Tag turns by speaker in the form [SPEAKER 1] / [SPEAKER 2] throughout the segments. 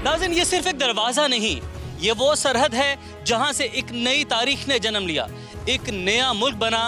[SPEAKER 1] नाज़रीन, ये सिर्फ एक दरवाज़ा नहीं, ये वो सरहद है जहां से एक नई तारीख ने जन्म लिया, एक नया मुल्क बना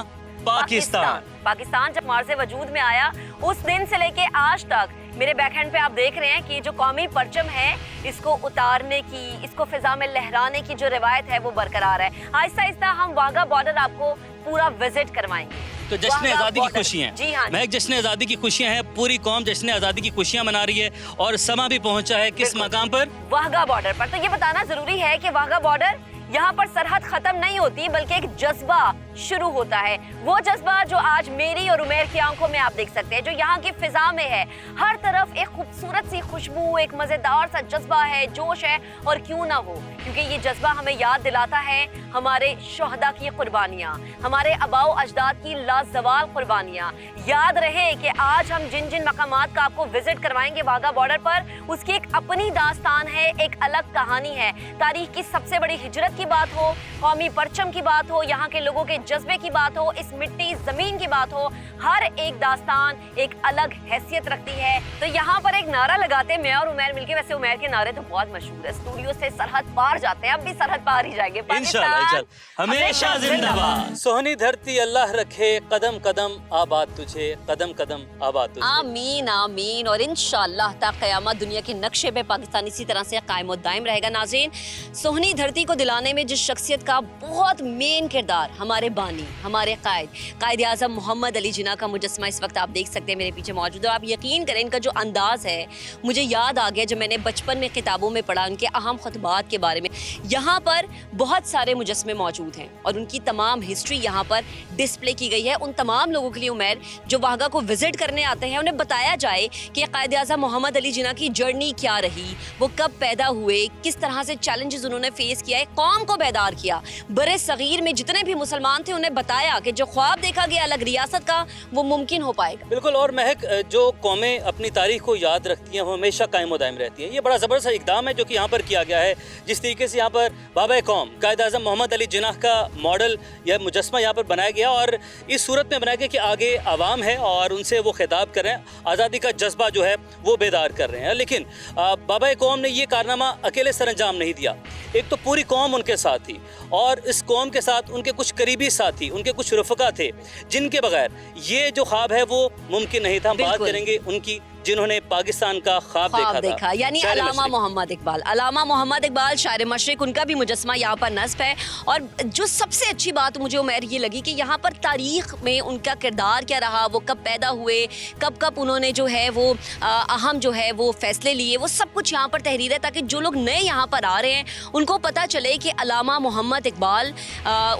[SPEAKER 1] पाकिस्तान।
[SPEAKER 2] पाकिस्तान जब मार्ज़े वजूद में आया उस दिन से लेके आज तक मेरे बैकहैंड पे आप देख रहे हैं कि जो कौमी परचम है इसको उतारने की, इसको फिजा में लहराने की जो रिवायत है वो बरकरार है। आहिस्ता आहिस्ता हम वाघा बॉर्डर आपको पूरा विजिट करवाएंगे।
[SPEAKER 1] तो जश्न आज़ादी की खुशियाँ,
[SPEAKER 2] जी हाँ,
[SPEAKER 1] महक जश्न आज़ादी की खुशियाँ हैं, पूरी कौम जश्न आज़ादी की खुशियाँ मना रही है और समा भी पहुंचा है किस मकाम पर?
[SPEAKER 2] वाघा बॉर्डर पर। तो ये बताना जरूरी है कि वाघा बॉर्डर यहाँ पर सरहद खत्म नहीं होती बल्कि एक जज्बा शुरू होता है। वो जज्बा जो आज मेरी और उमेर की आंखों में आप देख सकते हैं, जो यहाँ की फिजा में है। हर तरफ एक खूबसूरत सी खुशबू, एक मजेदार सा जज्बा है, जोश है। और क्यों ना हो, क्योंकि ये जज्बा हमें याद दिलाता है हमारे शोहदा की कुर्बानियाँ, हमारे आबाओ अजदाद की लाजवाल कुर्बानियाँ। याद रहे कि आज हम जिन जिन मकामात का आपको विजिट करवाएंगे वाघा बॉर्डर पर, उसकी एक अपनी दास्तान है, एक अलग कहानी है। तारीख की सबसे बड़ी हिजरत की बात हो, कौमी परचम की बात हो, यहाँ के लोगों के जज्बे की बात हो, इस मिट्टी जमीन की बात हो, हर एक दास्तान एक अलग हैसियत रखती है। तो यहाँ पर एक नारा लगाते हैं मैं और उमैर मिलके। वैसे उमैर के नारे तो बहुत मशहूर है, स्टूडियो से सरहद पार जाते हैं, अब भी सरहद पार ही जाएंगे।
[SPEAKER 1] इंशाल्लाह, हमेशा जिंदाबाद। सोहनी धरती अल्लाह रखे, कदम कदम आबाद तुझे, कदम कदम आबाद तुझे।
[SPEAKER 2] आमीन आमीन। और इंशाल्लाह ता क़यामत दुनिया के नक्शे पे पाकिस्तान इसी तरह से कायम और दायम रहेगा। नाज़रीन, सोहनी धरती को दिलाने में जिस शख्सियत का बहुत मेन किरदार, हमारे बानी, हमारे कायद आज़म मोहम्मद अली जिन्ना का मुजस्मा इस वक्त आप देख सकते हैं मेरे पीछे मौजूद है। आप यकीन करें, इनका जो अंदाज़ है मुझे याद आ गया जब मैंने बचपन में किताबों में पढ़ा उनके अहम खुतबात के बारे में। यहाँ पर बहुत सारे मुजस्मे मौजूद हैं और उनकी तमाम हिस्ट्री यहाँ पर डिस्प्ले की गई है। उन तमाम लोगों के लिए उमैर जो वाघा को विजिट करने आते हैं, उन्हें बताया जाए कि कायद आज़म मोहम्मद अली जिन्ना की जर्नी क्या रही, वो कब पैदा हुए, किस तरह से चैलेंजेस उन्होंने फेस किया है, कौम को बेदार किया। बड़े सगीर में जितने भी मुसलमान थे उन्हें बताया कि जो ख्वाब देखा गया अलग रियासत का, वो मुमकिन हो पाएगा।
[SPEAKER 1] बिल्कुल। और महक, जो कौमें अपनी तारीख को याद रखती हैं वो हमेशा कायम दायम रहती हैं। ये बड़ा ज़बरदस्त इक़दाम है जो कि यहाँ पर किया गया है। जिस तरीके से यहाँ पर बाबा कौम कायद आज़म मोहम्मद अली जिन्ना का मॉडल या मुजस्मा यहाँ पर बनाया गया और इस सूरत में बनाया गया कि आगे आवाम है और उनसे वो खिताब कर रहे हैं, आज़ादी का जज्बा जो है वो बेदार कर रहे हैं। लेकिन बाबा कौम ने ये कारनामा अकेले सर अंजाम नहीं दिया। एक तो पूरी कौम उनके साथ थी और इस कौम के साथ उनके कुछ करीबी साथी, उनके कुछ रफ़का थे जिनके बगैर ये जो ख्वाब है वो मुमकिन नहीं था। हम बात करेंगे उनकी जिन्होंने पाकिस्तान का ख्वाब देखा
[SPEAKER 2] यानी अलामा मोहम्मद इकबाल। अलामा मोहम्मद इकबाल शायर मशरिक, उनका भी मुजस्मा यहाँ पर नस्ब है। और जो सबसे अच्छी बात मुझे उमैर ये लगी कि यहाँ पर तारीख में उनका किरदार क्या रहा, वो कब पैदा हुए, कब कब उन्होंने जो है वो अहम जो है वो फैसले लिए, वो सब कुछ यहाँ पर तहरीर है ताकि जो लोग नए यहाँ पर आ रहे हैं उनको पता चले कि अलामा मोहम्मद इकबाल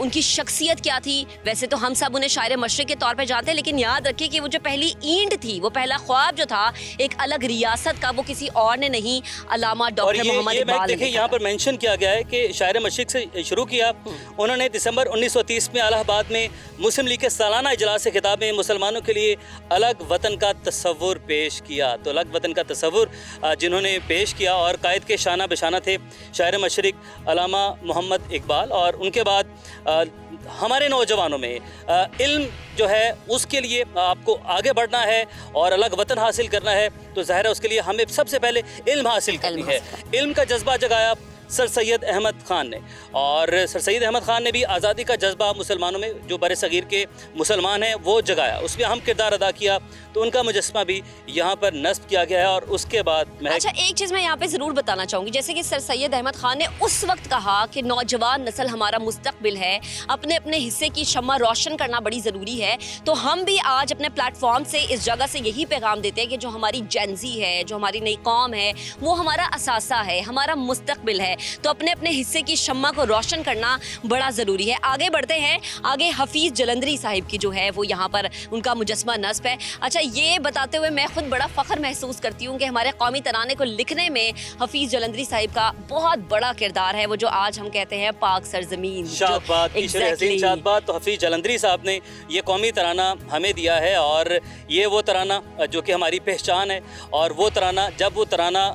[SPEAKER 2] उनकी शख्सियत क्या थी। वैसे तो हम सब उन्हें शायर मशरिक के तौर पर जानते हैं, लेकिन याद रखिए कि वो जो पहली ईंट थी, वो पहला ख्वाब जो था एक अलग रियासत का, वो किसी और ने नहीं, अलामा डॉक्टर मोहम्मद इकबाल ने।
[SPEAKER 1] देखिए यहाँ पर मेंशन किया गया है कि शायर मशरिक से शुरू किया। उन्होंने दिसंबर 1930 में इलाहाबाद में मुस्लिम लीग के सालाना इजलास से खिताब में मुसलमानों के लिए अलग वतन का तस्वुर पेश किया। तो अलग वतन का तस्वुर जिन्होंने पेश किया और कायद के शाना बशाना थे शायर मशरिक अलामा मोहम्मद इकबाल। और उनके बाद हमारे नौजवानों में इल्म जो है उसके लिए आपको आगे बढ़ना है और अलग वतन हासिल करना है, तो ज़ाहिर है उसके लिए हमें सबसे पहले इल्म हासिल करनी है। इल्म का जज्बा जगाया सर सैयद अहमद ख़ान ने, और सर सैयद अहमद ख़ान ने भी आज़ादी का जज्बा मुसलमानों में, जो बड़े सगीर के मुसलमान हैं, वो जगाया, उसमें अहम किरदार अदा किया। तो उनका मुजस्मा भी यहाँ पर नस्ब किया गया है। और उसके बाद
[SPEAKER 2] अच्छा, एक चीज़ मैं यहाँ पे ज़रूर बताना चाहूँगी, जैसे कि सर सैयद अहमद ख़ान ने उस वक्त कहा कि नौजवान नस्ल हमारा मुस्तकबिल है, अपने अपने हिस्से की शम्मा रोशन करना बड़ी ज़रूरी है। तो हम भी आज अपने प्लेटफॉर्म से इस जगह से यही पैगाम देते हैं कि जो हमारी जेनजी है, जो हमारी नई कौम है, वो हमारा असासा है, हमारा मुस्तकबिल है। तो अपने अपने हिस्से की शम्मा को रोशन करना बड़ा ज़रूरी है। आगे बढ़ते हैं, आगे हफीज़ जलंधरी साहिब की जो है वो यहाँ पर उनका मुजस्मा नस्ब है। अच्छा, ये बताते हुए मैं खुद बड़ा फ़ख्र महसूस करती हूँ कि हमारे कौमी तराने को लिखने में हफीज़ जलंधरी साहिब का बहुत बड़ा किरदार है, वो जो आज हम कहते हैं पाक सरजमीन।
[SPEAKER 1] तो हफीज़ जलंधरी साहब ने ये कौमी तराना हमें दिया है और ये वो तराना जो कि हमारी पहचान है। और वो तराना, जब वो तराना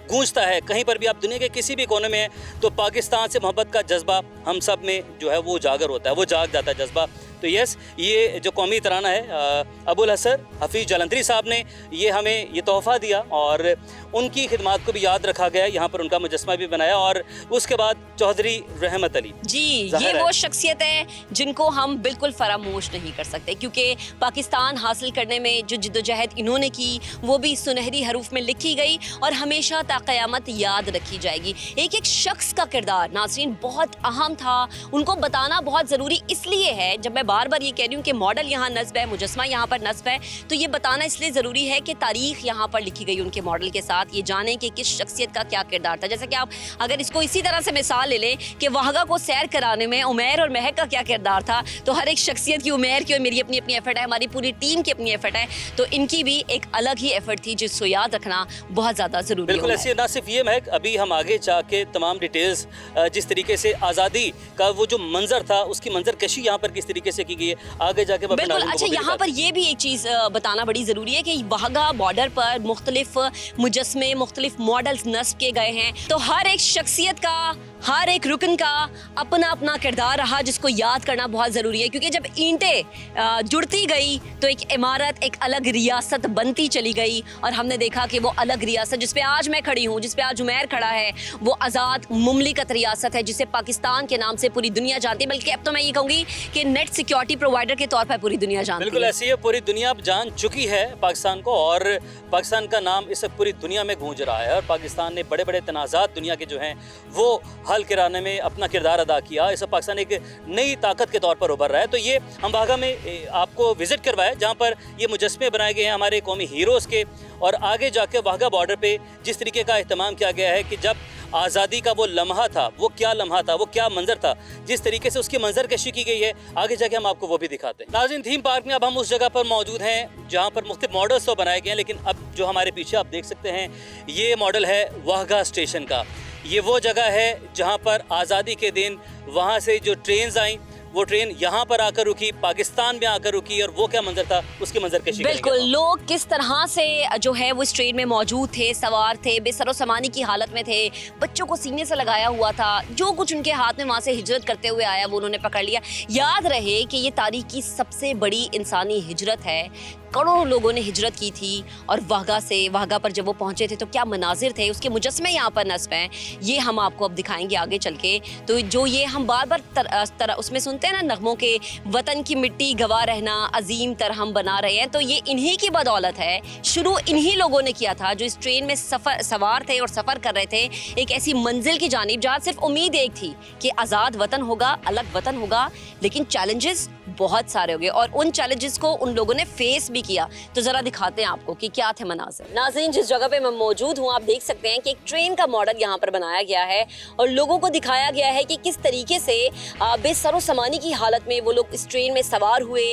[SPEAKER 1] गूंजता है कहीं पर भी, आप दुनिया के किसी भी कोने में हैं, तो पाकिस्तान से मोहब्बत का जज्बा हम सब में जो है वो उजागर होता है, वो जाग जाता है जज्बा। तो यस, ये जो कौमी तराना है अबुल हसन हफीज़ जालंधरी साहब ने ये हमें ये तोहफ़ा दिया और उनकी खिदमत को भी याद रखा गया। यहाँ पर उनका मुजस्मा भी बनाया और उसके बाद चौधरी रहमत अली
[SPEAKER 2] जी, ये वो शख्सियत है जिनको हम बिल्कुल फरामोश नहीं कर सकते, क्योंकि पाकिस्तान हासिल करने में जो जिद्दोजहद इन्होंने की वो भी सुनहरी हरूफ में लिखी गई और हमेशा ता क़यामत याद रखी जाएगी। एक एक शख्स का किरदार नाज़रीन बहुत अहम था, उनको बताना बहुत ज़रूरी इसलिए है, जब मैं बार बार ये कह रही हूँ कि मॉडल यहाँ नस्ब है, मुजस्मा यहाँ पर नस्ब है, तो ये बताना इसलिए ज़रूरी है कि तारीख़ यहाँ पर लिखी गई उनके मॉडल के साथ, ये जानें कि किस शख्सियत का क्या किरदार था। जैसे कि आप अगर इसको इसी तरह से मिसाल ले लें कि वहागा को सैर कराने में उमैर और महक का क्या किरदार था, तो हर एक शख्सियत की, उमैर की और मेरी अपनी अपनी एफर्ट है, हमारी पूरी टीम की अपनी एफर्ट है, तो इनकी भी एक अलग ही एफर्ट थी जिसको याद रखना बहुत ज़्यादा ज़रूरी है।
[SPEAKER 1] बिल्कुल ऐसे ना सिर्फ ये महक, अभी हम आगे जाके तमाम डिटेल्स जिस तरीके से आज़ादी का वो जो मंजर था उसकी मंजर कशी यहाँ पर किस तरीके से की गई है आगे जाके
[SPEAKER 2] बिल्कुल। अच्छा, यहाँ पर ये भी एक चीज़ बताना बड़ी ज़रूरी है कि वाघा बॉर्डर पर मुख्तलिफ मुजस्मे, मुख्तलिफ मॉडल्स नस्ब किए गए हैं, तो हर एक शख्सियत का, हर एक रुकन का अपना अपना किरदार रहा जिसको याद करना बहुत ज़रूरी है, क्योंकि जब ईंटें जुड़ती गई तो एक इमारत, एक अलग रियासत बनती चली गई और हमने देखा कि वो अलग रियासत जिस पे आज मैं खड़ी हूँ, जिस पे आज उमैर खड़ा है, वो आज़ाद मुमलिकत रियासत है जिसे पाकिस्तान के नाम से पूरी दुनिया जानती है, बल्कि अब तो मैं ये कहूँगी कि नेट सिक्योरिटी प्रोवाइडर के तौर पर पूरी दुनिया जानती है।
[SPEAKER 1] बिल्कुल ऐसी है, पूरी दुनिया अब जान चुकी है पाकिस्तान को और पाकिस्तान का नाम इस वक्त पूरी दुनिया में गूंज रहा है और पाकिस्तान ने बड़े बड़े तनाज़ात दुनिया के जो हैं वो हल कराने में अपना किरदार अदा किया। इस वक्त पाकिस्तान एक नई ताकत के तौर पर उभर रहा है। तो ये हम वाघा में आपको विजिट करवाया जहाँ पर ये मुजस्मे बनाए गए हैं हमारे कौमी हीरोज़ के, और आगे जाके वाघा बॉर्डर पे जिस तरीके का अहतमाम किया गया है कि जब आज़ादी का वो लम्हा था, वो क्या लम्हा था, वो क्या मंजर था, जिस तरीके से उसकी मंजर कशी की गई है, आगे जाके हम आपको वो भी दिखाते हैं। नाज़रीन, थीम पार्क में अब हम उस जगह पर मौजूद हैं जहाँ पर मुख्तलिफ मॉडल्स तो बनाए गए हैं, लेकिन अब जो हमारे पीछे आप देख सकते हैं ये मॉडल है वाघा स्टेशन का। ये वो जगह है जहाँ पर आज़ादी के दिन वहाँ से जो ट्रेन्स आई वो ट्रेन यहाँ पर आकर रुकी, पाकिस्तान में आकर रुकी, और वो क्या मंजर था उसकी मंजर कशी।
[SPEAKER 2] बिल्कुल, लोग किस तरह से जो है वो इस ट्रेन में मौजूद थे, सवार थे, बेसरो सामानी की हालत में थे, बच्चों को सीने से लगाया हुआ था, जो कुछ उनके हाथ में वहाँ से हिजरत करते हुए आया वो उन्होंने पकड़ लिया। याद रहे कि ये तारीख की सबसे बड़ी इंसानी हिजरत है, करोड़ों लोगों ने हिजरत की थी और वाघा पर जब वो पहुंचे थे तो क्या मनाजिर थे, उसके मुजस्मे यहाँ पर नस्ब हैं, ये हम आपको अब दिखाएंगे आगे चल के। तो जो ये हम बार बार उसमें सुनते हैं ना नगमों के, वतन की मिट्टी गवाह रहना अजीम तर हम बना रहे हैं, तो ये इन्हीं की बदौलत है, शुरू इन्हीं लोगों ने किया था जो इस ट्रेन में सवार थे और सफ़र कर रहे थे एक ऐसी मंजिल की जानिब जहाँ सिर्फ उम्मीद एक थी कि आज़ाद वतन होगा, अलग वतन होगा, लेकिन चैलेंजेस बहुत सारे हो गए और उन चैलेंजेस को उन लोगों ने फेस भी किया। तो जरा दिखाते हैं आपको कि क्या थे मनाज़िर। नाज़रीन, जिस जगह पे मैं मौजूद हूँ आप देख सकते हैं कि एक ट्रेन का मॉडल यहाँ पर बनाया गया है और लोगों को दिखाया गया है कि किस तरीके से बेसरो सामानी की हालत में वो लोग इस ट्रेन में सवार हुए।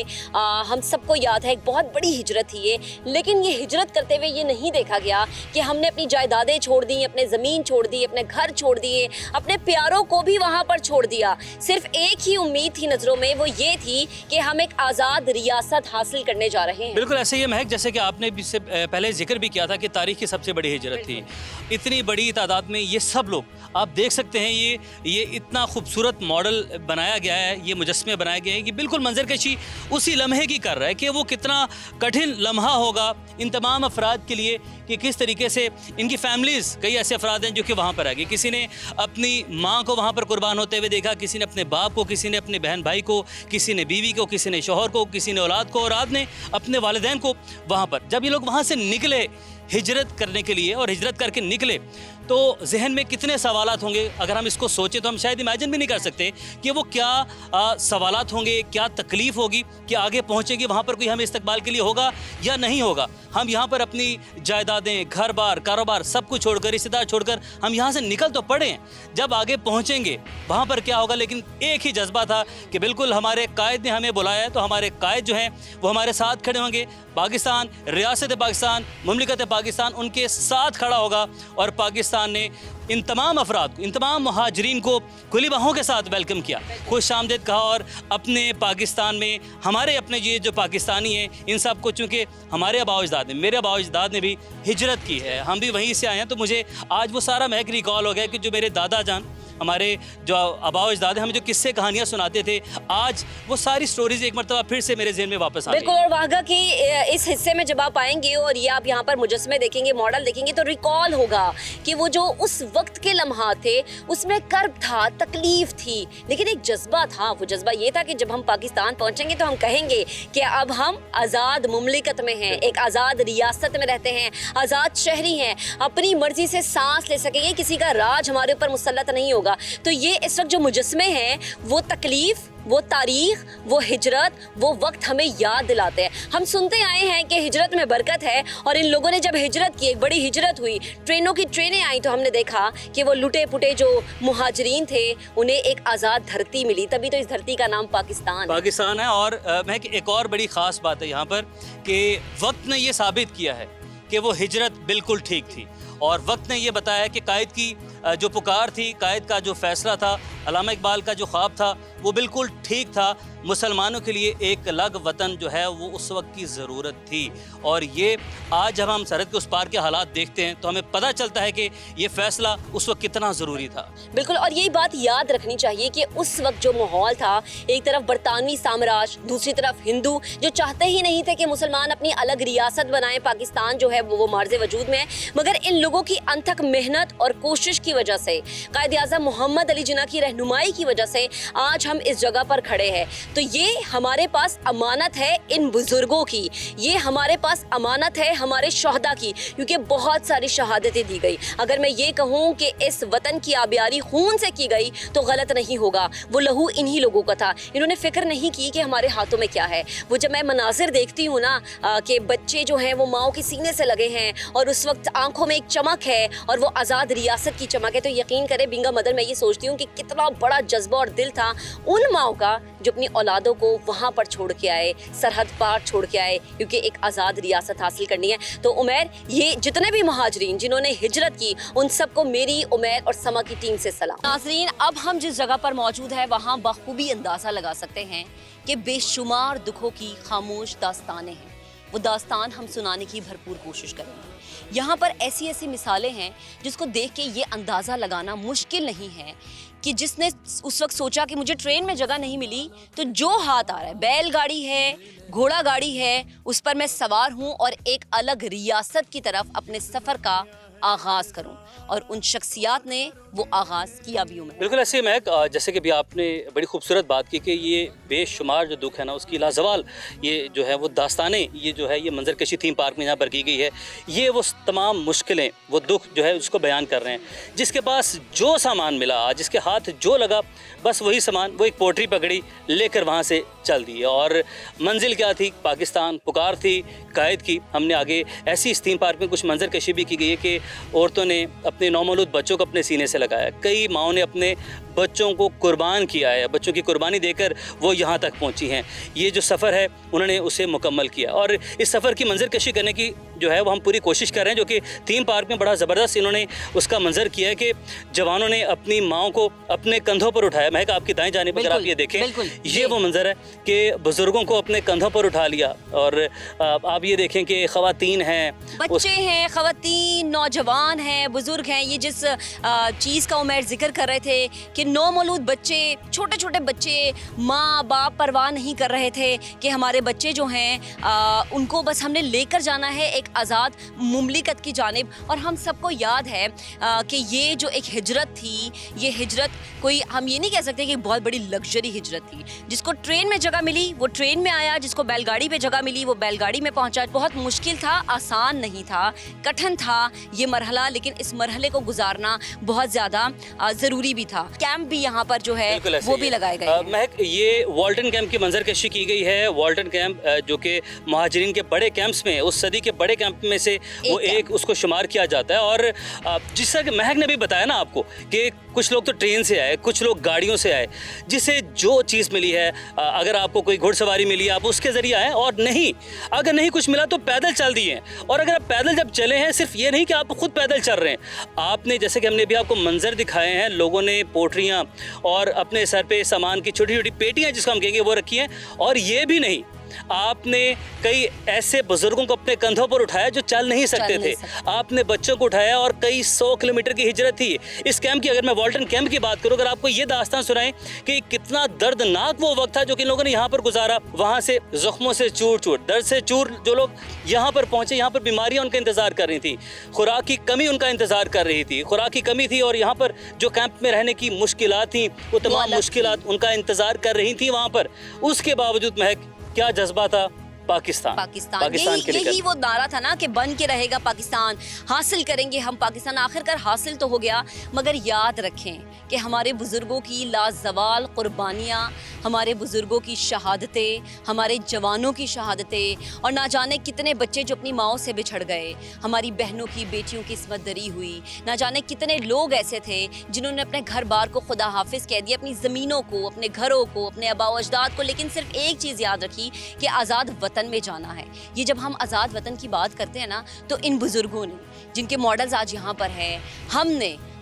[SPEAKER 2] हम सबको याद है एक बहुत बड़ी हिजरत थी ये, लेकिन ये हिजरत करते हुए ये नहीं देखा गया कि हमने अपनी जायदादें छोड़ दी, अपने ज़मीन छोड़ दी, अपने घर छोड़ दिए, अपने प्यारों को भी वहाँ पर छोड़ दिया। सिर्फ एक ही उम्मीद थी नज़रों में, वो ये थी कि हम एक आज़ाद रियासत हासिल करने जा रहे हैं।
[SPEAKER 1] बिल्कुल ऐसे ही महक, जैसे कि आपने भी से पहले जिक्र भी किया था कि तारीख की सबसे बड़ी हिजरत थी। इतनी बड़ी तादाद में ये सब लोग आप देख सकते हैं, ये इतना खूबसूरत मॉडल बनाया गया है, ये मुजस्मे बनाए गए हैं कि बिल्कुल मंजरकशी उसी लम्हे की कर रहा है कि वो कितना कठिन लम्हा होगा इन तमाम अफराद के लिए कि किस तरीके से इनकी फैमिलीज़, कई ऐसे अफराद हैं जो कि वहाँ पर आ गए। किसी ने अपनी माँ को वहाँ पर कुर्बान होते हुए देखा, किसी ने अपने बाप को, किसी ने अपने बहन भाई को, किसी ने बीवी को, किसी ने शौहर को, किसी ने औलाद को, और आपने अपने वालिदैन को वहाँ पर। जब ये लोग वहाँ से निकले हिजरत करने के लिए और हिजरत करके निकले तो जहन में कितने सवालात होंगे, अगर हम इसको सोचें तो हम शायद इमेजिन भी नहीं कर सकते कि वो क्या सवालात होंगे, क्या तकलीफ़ होगी कि आगे पहुँचेगी वहाँ पर कोई हमें इस्तकबाल के लिए होगा या नहीं होगा। हम यहाँ पर अपनी जायदादें, घर बार, कारोबार सब कुछ छोड़कर, रिश्तेदार छोड़कर हम यहाँ से निकल तो पड़े हैं, जब आगे पहुँचेंगे वहाँ पर क्या होगा। लेकिन एक ही जज्बा था कि बिल्कुल हमारे कायद ने हमें बुलाया है तो हमारे कायद जो हैं वो हमारे साथ खड़े होंगे, पाकिस्तान, रियासत पाकिस्तान, मुमलिकत पाकिस्तान उनके साथ खड़ा होगा और पाकिस्तान ने इन तमाम अफराद को, इन तमाम मुहाजिरीन को खुली बाहों के साथ वेलकम किया, खुश आमदीद कहा और अपने पाकिस्तान में हमारे अपने ये जो पाकिस्तानी हैं इन सब को, चूँकि हमारे आबाओ-अजदाद ने, मेरे आबाओ-अजदाद ने भी हिजरत की है, हम भी वहीं से आए हैं, तो मुझे आज वो सारा महक रिकॉल हो गया कि जो मेरे दादा जान हमारे जो आबाओ अजदाद हमें जो किस्से कहानियाँ सुनाते थे, आज वो सारी स्टोरीज एक मरतबा फिर से मेरे ज़हन में वापस आ गई।
[SPEAKER 2] बिल्कुल, और वाघा की इस हिस्से में जब आप आएंगे और ये आप यहाँ पर मुजस्मे देखेंगे, मॉडल देखेंगे, तो रिकॉल होगा कि वो जो उस वक्त के लम्हात थे उसमें कर्ब था, तकलीफ थी, लेकिन एक जज्बा था। वो जज्बा ये था कि जब हम पाकिस्तान पहुंचेंगे तो हम कहेंगे कि अब हम आज़ाद मुमलिकत में हैं, एक आज़ाद रियासत में रहते हैं, आज़ाद शहरी हैं, अपनी मर्जी से सांस ले सकेंगे, किसी का राज हमारे ऊपर मुसल्लत नहीं होगा। तो ये इस वक्त जो मुजस्मे हैं वो तकलीफ, वो तारीख, वो हिजरत, वो वक्त हमें याद दिलाते हैं। हम सुनते आए हैं कि हिजरत में बरकत है, और इन लोगों ने जब हिजरत की, एक बड़ी हिजरत हुई, ट्रेनों की ट्रेनें आई, तो हमने देखा कि वो लुटे पुटे जो मुहाजिरीन थे उन्हें एक आज़ाद धरती मिली। तभी तो इस धरती का नाम पाकिस्तान
[SPEAKER 1] है। और मैं एक और बड़ी ख़ास बात है यहाँ पर कि वक्त ने ये साबित किया है कि वो हिजरत बिल्कुल ठीक थी, और वक्त ने ये बताया कि कायद की जो पुकार थी, कायद का जो फ़ैसला था, अल्लामा इकबाल का जो ख्वाब था, वो बिल्कुल ठीक था। मुसलमानों के लिए एक अलग वतन जो है वो उस वक्त की ज़रूरत थी, और ये आज जब हम सरहद के उस पार के हालात देखते हैं तो हमें पता चलता है कि ये फ़ैसला उस वक्त कितना ज़रूरी था।
[SPEAKER 2] बिल्कुल, और यही बात याद रखनी चाहिए कि उस वक्त जो माहौल था, एक तरफ बरतानवी साम्राज्य, दूसरी तरफ हिंदू जो चाहते ही नहीं थे कि मुसलमान अपनी अलग रियासत बनाएं, पाकिस्तान जो है वो मार्ज़े वजूद में है, मगर इन लोगों की अनथक मेहनत और कोशिश की वजह से, कायद आज़म मोहम्मद अली जिन्ना की रहनुमाई की वजह से आज हम इस जगह पर खड़े हैं। तो ये हमारे पास अमानत है इन बुजुर्गों की, ये हमारे पास अमानत है हमारे शहदा की, क्योंकि बहुत सारी शहादतें दी गई। अगर मैं ये कहूँ कि इस वतन की आबियारी खून से की गई तो गलत नहीं होगा। वो लहू इन्हीं लोगों का था। इन्होंने फिक्र नहीं की कि हमारे हाथों में क्या है। वो जब मैं मनाजिर देखती हूँ ना कि बच्चे जो हैं वो माओ के सीने से लगे हैं, और उस वक्त आंखों में एक चमक है और वो आज़ाद रियासत की चमक है, तो यकीन करें बिंगा मदर, मैं ये सोचती हूँ कि कितना बड़ा जज्बा और दिल था उन माओ का जो अपनी औलादों को वहाँ पर छोड़ के आए, सरहद पार छोड़ के आए, क्योंकि एक आज़ाद रियासत हासिल करनी है। तो उमैर, ये जितने भी महाजरीन जिन्होंने हिजरत की, उन सबको मेरी, उमैर और समा की टीम से सलाम। नाज़रीन, अब हम जिस जगह पर मौजूद है वहाँ बखूबी अंदाज़ा लगा सकते हैं कि बेशुमार दुखों की खामोश दास्तानें हैं। वो दास्तान हम सुनाने की भरपूर कोशिश करेंगे। यहाँ पर ऐसी ऐसी मिसालें हैं जिसको देख के ये अंदाज़ा लगाना मुश्किल नहीं है कि जिसने उस वक्त सोचा कि मुझे ट्रेन में जगह नहीं मिली, तो जो हाथ आ रहा है, बैलगाड़ी है, घोड़ा गाड़ी है, उस पर मैं सवार हूँ और एक अलग रियासत की तरफ अपने सफ़र का आगाज़ करूं, और उन शख्सियात ने वो आगाज़ किया भी।
[SPEAKER 1] बिल्कुल ऐसे में जैसे कि भी आपने बड़ी खूबसूरत बात की कि ये बेशुमार जो दुख है ना, उसकी लाजवाल ये जो है वो दास्तानें, ये जो है ये मंजरकशी थीम पार्क में यहाँ पर की गई है, ये वो तमाम मुश्किलें, वो दुख जो है उसको बयान कर रहे हैं। जिसके पास जो सामान मिला, जिसके हाथ जो लगा, बस वही सामान, वो एक पोटरी पकड़ी, लेकर वहाँ से चल दी। और मंजिल क्या थी? पाकिस्तान। पुकार थी कायद की। हमने आगे ऐसी इस थीम पार्क में कुछ मंजरकशी भी की गई है कि औरतों ने अपने नौमौलूद बच्चों को अपने सीने से लगाया, कई माओं ने अपने बच्चों को कुर्बान किया है, बच्चों की कुर्बानी देकर वो यहाँ तक पहुँची हैं। ये जो सफ़र है उन्होंने उसे मुकम्मल किया, और इस सफ़र की मंजरकशी करने की जो है वो हम पूरी कोशिश कर रहे हैं, जो कि थीम पार्क में बड़ा ज़बरदस्त इन्होंने उसका मंजर किया है कि जवानों ने अपनी माओं को अपने कंधों पर उठाया। महक, आपकी दाएं जानिब अगर आप ये देखें, ये वो मंजर है कि बुज़ुर्गों को अपने कंधों पर उठा लिया, और आप ये देखें कि ख़वातीन हैं,
[SPEAKER 2] बच्चे हैं, ख़वातीन, नौजवान हैं, बुज़ुर्ग हैं। ये जिस चीज़ का उमैर जिक्र कर रहे थे कि नौमौलूद बच्चे, छोटे छोटे बच्चे, माँ बाप परवाह नहीं कर रहे थे कि हमारे बच्चे जो हैं उनको बस हमने लेकर जाना है एक आज़ाद मुमलिकत की जानिब। और हम सबको याद है कि ये जो एक हिजरत थी, ये हिजरत कोई, हम ये नहीं कह सकते कि बहुत बड़ी लग्जरी हिजरत थी। जिसको ट्रेन में जगह मिली वो ट्रेन में आया, जिसको बैलगाड़ी पे जगह मिली वो बैलगाड़ी में पहुंचा। बहुत मुश्किल था, आसान नहीं था, कठिन था ये मरहला, लेकिन इस मरहले को गुजारना बहुत ज़्यादा ज़रूरी भी था। कैंप भी यहाँ पर जो है वो भी लगाए गए।
[SPEAKER 1] महक, ये वॉल्टन कैंप की मंजरकशी की गई है। वॉल्टन कैंप जो कि महाजरीन के बड़े कैंप्स में, उस सदी के बड़े कैंप में से वो एक उसको शुमार किया जाता है। और जिस तरह महक ने भी बताया ना आपको कि कुछ लोग तो ट्रेन से आए, कुछ लोग गाड़ियों से आए, जिसे जो चीज़ मिली है, अगर आपको कोई घुड़सवारी मिली आप उसके ज़रिए आए, और नहीं अगर नहीं कुछ मिला तो पैदल चल दिए। और अगर आप पैदल जब चले हैं, सिर्फ ये नहीं कि आप खुद पैदल चल रहे हैं, आपने जैसे कि हमने भी आपको मंजर दिखाए हैं, लोगों ने पोटरियाँ और अपने सर पे सामान की छोटी छोटी पेटियाँ जिसको हम कहेंगे वो रखी हैं। और ये भी नहीं, आपने कई ऐसे बुजुर्गों को अपने कंधों पर उठाया जो चल नहीं सकते थे, आपने बच्चों को उठाया और कई 100 किलोमीटर की हिजरत थी इस कैंप की। अगर मैं वॉल्टन कैंप की बात करूं, अगर आपको ये दास्तान सुनाएं कि कितना दर्दनाक वो वक्त था जो कि लोगों ने यहाँ पर गुजारा, वहाँ से जख्मों से चूर चूर, दर्द से चूर, जो लोग यहाँ पर पहुँचे, यहाँ पर बीमारियाँ उनका इंतज़ार कर रही थी, खुराक की कमी उनका इंतज़ार कर रही थी, खुराक की कमी थी, और यहाँ पर जो कैंप में रहने की मुश्किलात थी वो तमाम मुश्किलात उनका इंतज़ार कर रही थी वहाँ पर। उसके बावजूद महक क्या जज्बा था पाकिस्तान के लिए।
[SPEAKER 3] यही वो नारा था ना कि बन के रहेगा पाकिस्तान, हासिल करेंगे हम पाकिस्तान। आखिरकार हासिल तो हो गया, मगर याद रखें कि हमारे बुजुर्गों की लाजवाल कुर्बानियाँ, हमारे बुजुर्गों की शहादतें, हमारे जवानों की शहादतें, और ना जाने कितने बच्चे जो अपनी माओं से बिछड़ गए, हमारी बहनों की बेटियों की इस्मत दरी हुई, ना जाने कितने लोग ऐसे थे जिन्होंने अपने घर बार को खुदा हाफिज कह दिया, अपनी ज़मीनों को, अपने घरों को, अपने आबा व अजदाद को, लेकिन सिर्फ एक चीज़ याद रखी कि आज़ाद वतन में जाना है। ये जब हम आज़ाद वतन की बात करते हैं ना, तो इन बुजुर्गों ने, जिनके मॉडल्स आज यहाँ पर हैं,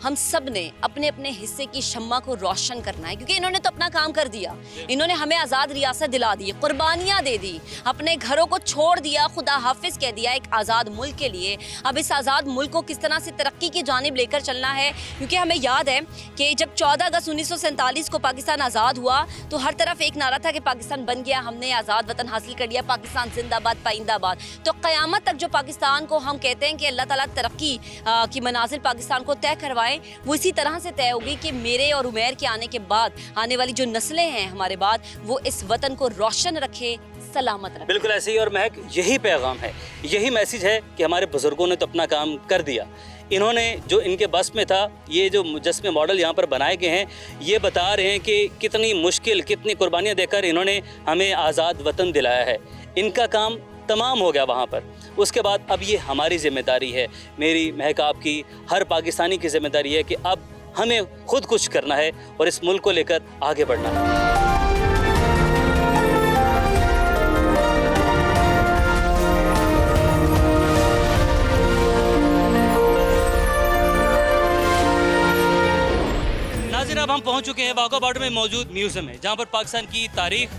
[SPEAKER 3] हम सब ने अपने अपने हिस्से की शम्मा को रोशन करना है, क्योंकि इन्होंने तो अपना काम कर दिया। इन्होंने हमें आज़ाद रियासत दिला दी, कुर्बानियाँ दे दी, अपने घरों को छोड़ दिया, खुदा हाफिज कह दिया एक आज़ाद मुल्क के लिए। अब इस आज़ाद मुल्क को किस तरह से तरक्की की जानिब लेकर चलना है, क्योंकि हमें याद है कि जब 14 अगस्त 1947 को पाकिस्तान आज़ाद हुआ तो हर तरफ एक नारा था कि पाकिस्तान बन गया, हमने आज़ाद वतन हासिल कर लिया, पाकिस्तान जिंदाबाद पाइंदाबाद। तो क़यामत तक जो पाकिस्तान को हम कहते हैं कि अल्लाह ताला तरक्की की मनाजिल पाकिस्तान को तय करवाए, वो इसी तरह से तय होगी कि मेरे और उमैर के आने के बाद आने वाली जो नस्लें हैं हमारे बाद, वो इस वतन को रोशन रखे, सलामत रखे।
[SPEAKER 1] बिल्कुल ऐसे ही। और महक, यही पैगाम है, यही मैसेज है कि हमारे बुजुर्गों ने तो अपना काम कर दिया। इन्होंने जो इनके बस में था, ये जो मुजस्मे मॉडल यहाँ पर बनाए गए हैं, ये बता रहे हैं कि कितनी मुश्किल, कितनी कुर्बानियाँ देकर इन्होंने हमें आज़ाद वतन दिलाया है। इनका काम तमाम हो गया वहाँ पर। उसके बाद अब ये हमारी ज़िम्मेदारी है, मेरी, महक, आपकी, हर पाकिस्तानी की ज़िम्मेदारी है कि अब हमें खुद कुछ करना है और इस मुल्क को लेकर आगे बढ़ना है। नाज़रीन, अब हम पहुँच चुके हैं वाघा बॉर्डर में मौजूद म्यूज़ियम में, जहाँ पर पाकिस्तान की तारीख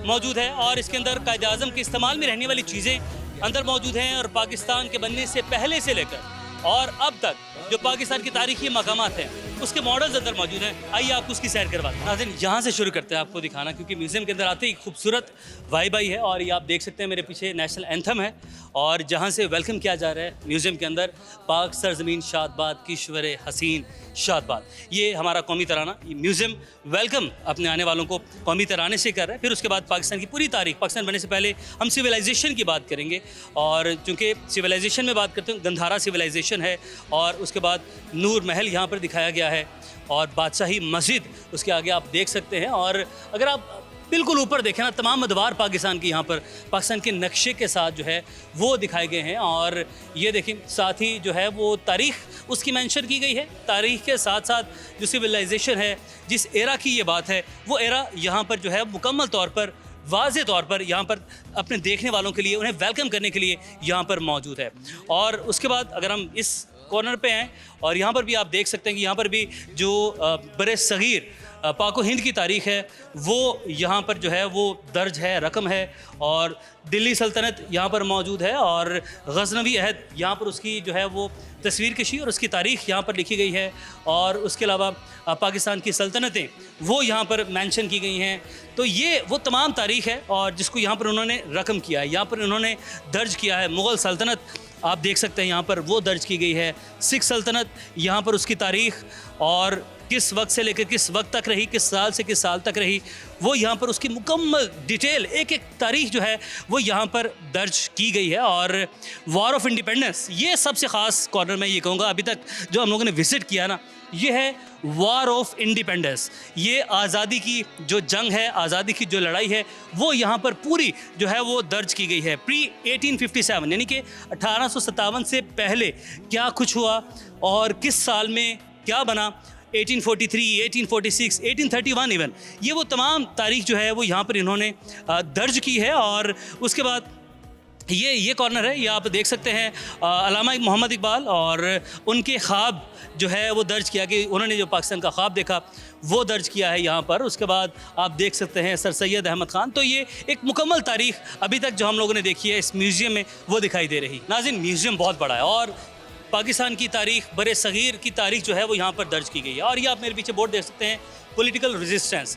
[SPEAKER 1] मौजूद है और इसके अंदर कायद आज़म के इस्तेमाल में रहने वाली चीज़ें अंदर मौजूद हैं, और पाकिस्तान के बनने से पहले से लेकर और अब तक जो पाकिस्तान की तारीखी मकामात हैं उसके मॉडल्स अंदर मौजूद हैं। आइए आपको उसकी सैर करवाते हैं। नाज़रीन, यहाँ से शुरू करते हैं आपको दिखाना, क्योंकि म्यूज़ियम के अंदर आते ही खूबसूरत वाइब आई है। और ये आप देख सकते हैं मेरे पीछे नेशनल एंथम है, और जहाँ से वेलकम किया जा रहा है म्यूज़ियम के अंदर, पाक सरजमीन शादबाद किश्वर हसीन शादबाद, ये हमारा कौमी तराना। ये म्यूज़ियम वेलकम अपने आने वालों को कौमी तराने से कर रहा है। फिर उसके बाद पाकिस्तान की पूरी तारीख, पाकिस्तान बनने से पहले हम सिविलाइजेशन की बात करेंगे, और चूँकि सिविलाइजेशन में बात करते हैं, गंधारा सिविलाइजेशन है, और उसके बाद नूर महल यहाँ पर दिखाया गया है, और बादशाही मस्जिद उसके आगे आप देख सकते हैं। और अगर आप बिल्कुल ऊपर देखें ना, तमाम मदवार पाकिस्तान की यहाँ पर पाकिस्तान के नक्शे के साथ जो है वो दिखाए गए हैं। और ये देखें, साथ ही जो है वो तारीख़ उसकी मेंशन की गई है। तारीख़ के साथ साथ जो सिविलाइजेशन है, जिस एरा की ये बात है, वो एरा यहाँ पर जो है मुकम्मल तौर पर, वाज़े तौर पर यहाँ पर अपने देखने वालों के लिए, उन्हें वेलकम करने के लिए यहाँ पर मौजूद है। और उसके बाद अगर हम इस कॉर्नर पे हैं, और यहाँ पर भी आप देख सकते हैं कि यहाँ पर भी जो बरे सग़ीर पाको हिंद की तारीख़ है वो यहाँ पर जो है वो दर्ज है, रकम है। और दिल्ली सल्तनत यहाँ पर मौजूद है, और गज़नवी अहद यहाँ पर उसकी जो है वो तस्वीर कशी और उसकी तारीख़ यहाँ पर लिखी गई है। और उसके अलावा पाकिस्तान की सल्तनतें वो यहाँ पर मेंशन की गई हैं। तो ये वो तमाम तारीख़ है, और जिसको यहाँ पर उन्होंने रकम किया है, यहाँ पर उन्होंने दर्ज किया है। मुग़ल सल्तनत आप देख सकते हैं यहाँ पर वो दर्ज की गई है। सिख सल्तनत यहाँ पर उसकी तारीख़, और किस वक्त से लेकर किस वक्त तक रही, किस साल से किस साल तक रही, वो यहाँ पर उसकी मुकम्मल डिटेल, एक एक तारीख़ जो है वो यहाँ पर दर्ज की गई है। और वॉर ऑफ इंडिपेंडेंस, ये सबसे ख़ास कॉर्नर में ये कहूँगा अभी तक जो हम लोगों ने विज़िट किया ना, ये है वॉर ऑफ इंडिपेंडेंस। ये आज़ादी की जो जंग है, आज़ादी की जो लड़ाई है, वो यहाँ पर पूरी जो है वो दर्ज की गई है। प्री 1857 यानी कि 1857 से पहले क्या कुछ हुआ और किस साल में क्या बना, 1843, 1846, 1831 इवन, ये वो तमाम तारीख जो है वो यहाँ पर इन्होंने दर्ज की है। और उसके बाद ये कॉर्नर है, ये आप देख सकते हैं अल्लामा मोहम्मद इकबाल और उनके ख्वाब जो है वो दर्ज किया कि उन्होंने जो पाकिस्तान का ख्वाब देखा वो दर्ज किया है यहाँ पर। उसके बाद आप देख सकते हैं सर सैयद अहमद ख़ान। तो ये एक मुकम्मल तारीख़ अभी तक जो हम लोगों ने देखी है इस म्यूज़ियम में वो दिखाई दे रही। नाज़रीन, म्यूज़ियम बहुत बड़ा है और पाकिस्तान की तारीख़, बरे सग़ीर की तारीख़ जो है वो यहाँ पर दर्ज की गई है। और ये आप मेरे पीछे बोर्ड देख सकते हैं, पॉलिटिकल रेजिस्टेंस,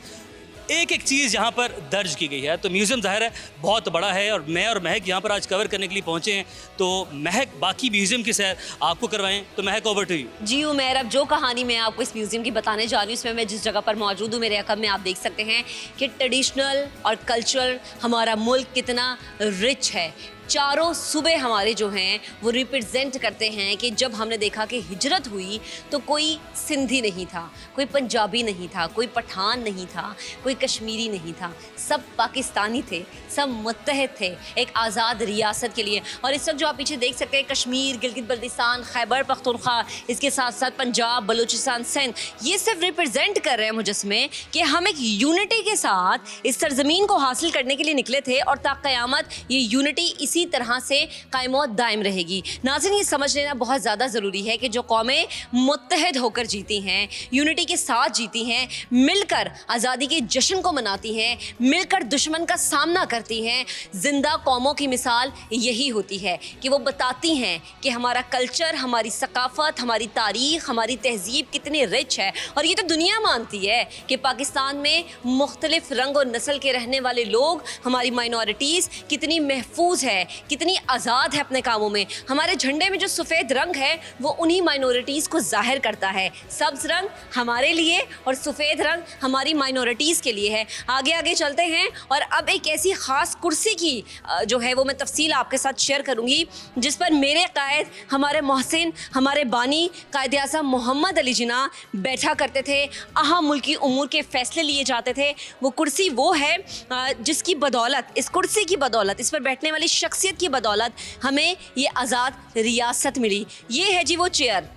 [SPEAKER 1] एक एक चीज़ यहाँ पर दर्ज की गई है। तो म्यूज़ियम ज़ाहिर है बहुत बड़ा है और मैं और महक यहाँ पर आज कवर करने के लिए पहुँचे हैं। तो महक, बाकी म्यूज़ियम की सैर आपको करवाएं। तो महक, ओवर टू यू।
[SPEAKER 3] जी उमैर, अब जो कहानी मैं आपको इस म्यूज़ियम की बताने जा रही हूँ, इसमें मैं जिस जगह पर मौजूद हूँ, मेरे अकब में आप देख सकते हैं कि ट्रेडिशनल और कल्चरल हमारा मुल्क कितना रिच है। चारों सूबे हमारे जो हैं वो रिप्रेजेंट करते हैं कि जब हमने देखा कि हिजरत हुई तो कोई सिंधी नहीं था, कोई पंजाबी नहीं था, कोई पठान नहीं था, कोई कश्मीरी नहीं था, सब पाकिस्तानी थे, सब मुत्तहद थे एक आज़ाद रियासत के लिए। और इस वक्त जो आप पीछे देख सकते हैं, कश्मीर, गिलगित बल्तिस्तान, खैबर पख्तूनख्वा, इसके साथ साथ पंजाब, बलूचिस्तान, सिंध, ये सिर्फ रिप्रेजेंट कर रहे हैं मुजस्मे कि हम एक यूनिटी के साथ इस सरजमीन को हासिल करने के लिए निकले थे और ता क़यामत ये यूनिटी इसी तरह से कायम और दायम रहेगी। नाज़रीन, ये समझ लेना बहुत ज़्यादा ज़रूरी है कि जो कौमें मुत्तहद होकर जीती हैं, यूनिटी के साथ जीती हैं, मिलकर आज़ादी के जश्न को मनाती हैं, मिलकर दुश्मन का सामना करती हैं, जिंदा कौमों की मिसाल यही होती है कि वो बताती हैं कि हमारा कल्चर, हमारी सकाफ़त, हमारी तारीख़, हमारी तहज़ीब कितनी रिच है। और ये तो दुनिया मानती है कि पाकिस्तान में मुख्तलिफ़ रंग और नस्ल के रहने वाले लोग, हमारी माइनॉरिटीज़ कितनी महफूज है, कितनी आज़ाद है अपने कामों में। हमारे झंडे में जो सफ़ेद रंग है वो उन्हीं माइनॉरिटीज़ को जाहिर करता है। सब्ज़ रंग हमारे लिए और सफ़ेद रंग हमारी माइनॉरिटीज़ के लिए है। आगे आगे चलते हैं और अब एक ऐसी ख़ास कुर्सी की जो है वो मैं तफसील आपके साथ शेयर करूँगी, जिस पर मेरे कायद, हमारे मोहसिन, हमारे बानी कायद आज़म मोहम्मद अली जिन्ना बैठा करते थे, अहम मुल्की उमूर के फ़ैसले लिए जाते थे। वो कुर्सी वो है जिसकी बदौलत, इस कुर्सी की बदौलत, इस पर बैठने वाली शख्सियत की बदौलत हमें ये आज़ाद रियासत मिली। ये है जी वो चेयर,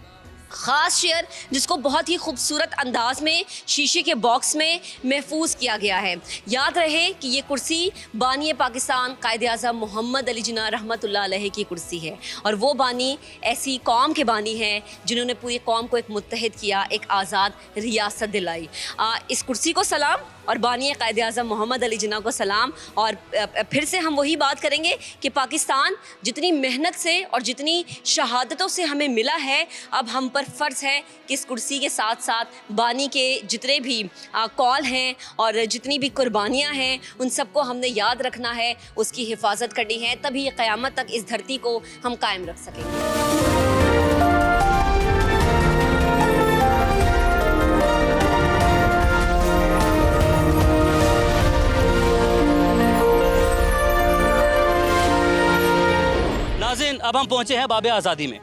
[SPEAKER 3] ख़ास चेयर जिसको बहुत ही खूबसूरत अंदाज में शीशे के बॉक्स में महफूज किया गया है। याद रहे कि ये कुर्सी बानी पाकिस्तान कायद आज़म मोहम्मद अली जिन्ना रहमतुल्लाह अलैह की कुर्सी है और वो बानी ऐसी कौम के बानी हैं जिन्होंने पूरी कौम को एक मुत्तहद किया, एक आज़ाद रियासत दिलाई। इस कुर्सी को सलाम और बानी कायद आज़म मोहम्मद अली जिन्ना को सलाम। और फिर से हम वही बात करेंगे कि पाकिस्तान जितनी मेहनत से और जितनी शहादतों से हमें मिला है, अब हम पर फ़र्ज़ है कि इस कुर्सी के साथ साथ बानी के जितने भी कॉल हैं और जितनी भी कुर्बानियाँ हैं उन सबको हमने याद रखना है, उसकी हिफाजत करनी है, तभी क़यामत तक इस धरती को हम कायम रख सकेंगे।
[SPEAKER 1] नाज़रीन, अब हम पहुँचे हैं बाब आज़ादी में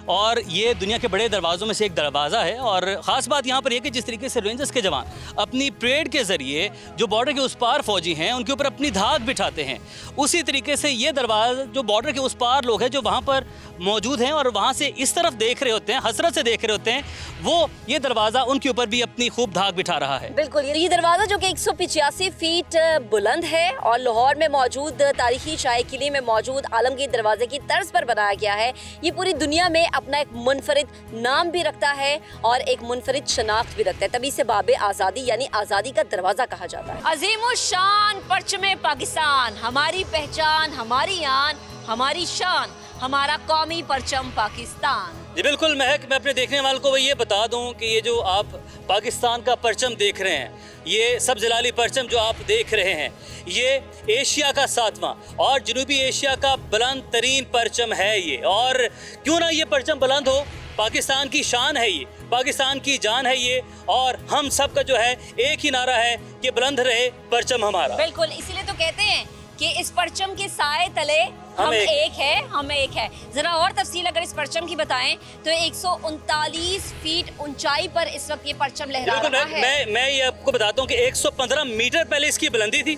[SPEAKER 1] और ये दुनिया के बड़े दरवाज़ों में से एक दरवाज़ा है। और ख़ास बात यहाँ पर यह कि जिस तरीके से रेंजर्स के जवान अपनी परेड के ज़रिए जो बॉर्डर के उस पार फ़ौजी हैं उनके ऊपर अपनी धाक बिठाते हैं, उसी तरीके से ये दरवाज़ा जो बॉर्डर के उस पार लोग हैं जो वहाँ पर मौजूद हैं और वहाँ से इस तरफ देख रहे होते हैं, हसरत से देख रहे होते हैं, वो ये दरवाज़ा उनके ऊपर भी अपनी खूब धाक बिठा रहा है।
[SPEAKER 3] बिल्कुल, ये दरवाज़ा जो कि 185 फीट बुलंद है और लाहौर में मौजूद तारीखी शाही किले में मौजूद आलमगीर दरवाजे की तर्ज पर बनाया गया है। ये पूरी दुनिया में अपना एक मुनफरिद नाम भी रखता है और एक मुनफरिद शनाख्त भी रखता है, तभी से बाब आज़ादी यानी आज़ादी का दरवाज़ा कहा जाता है। अजीम शान परचम पाकिस्तान, हमारी पहचान, हमारी आन, हमारी शान, हमारा कौमी परचम पाकिस्तान।
[SPEAKER 1] जी बिल्कुल महक, मैं अपने देखने वालों को ये बता दूं कि ये जो आप पाकिस्तान का परचम देख रहे हैं, ये सब जलाली परचम जो आप देख रहे हैं, ये एशिया का 7वां और जनूबी एशिया का बुलंद तरीन परचम है ये। और क्यों ना ये परचम बुलंद हो, पाकिस्तान की शान है ये, पाकिस्तान की जान है ये, और हम सब का जो है एक ही नारा है कि बुलंद रहे परचम हमारा।
[SPEAKER 3] बिल्कुल, इसीलिए तो कहते हैं कि इस परचम के साए तले हम एक है, हम एक है। जरा और तफसील अगर इस परचम की बताएं तो 139 फीट ऊंचाई पर इस वक्त ये परचम लहरा रहा है।
[SPEAKER 1] मैं ये आपको बताता हूँ कि 115 मीटर पहले इसकी बुलंदी थी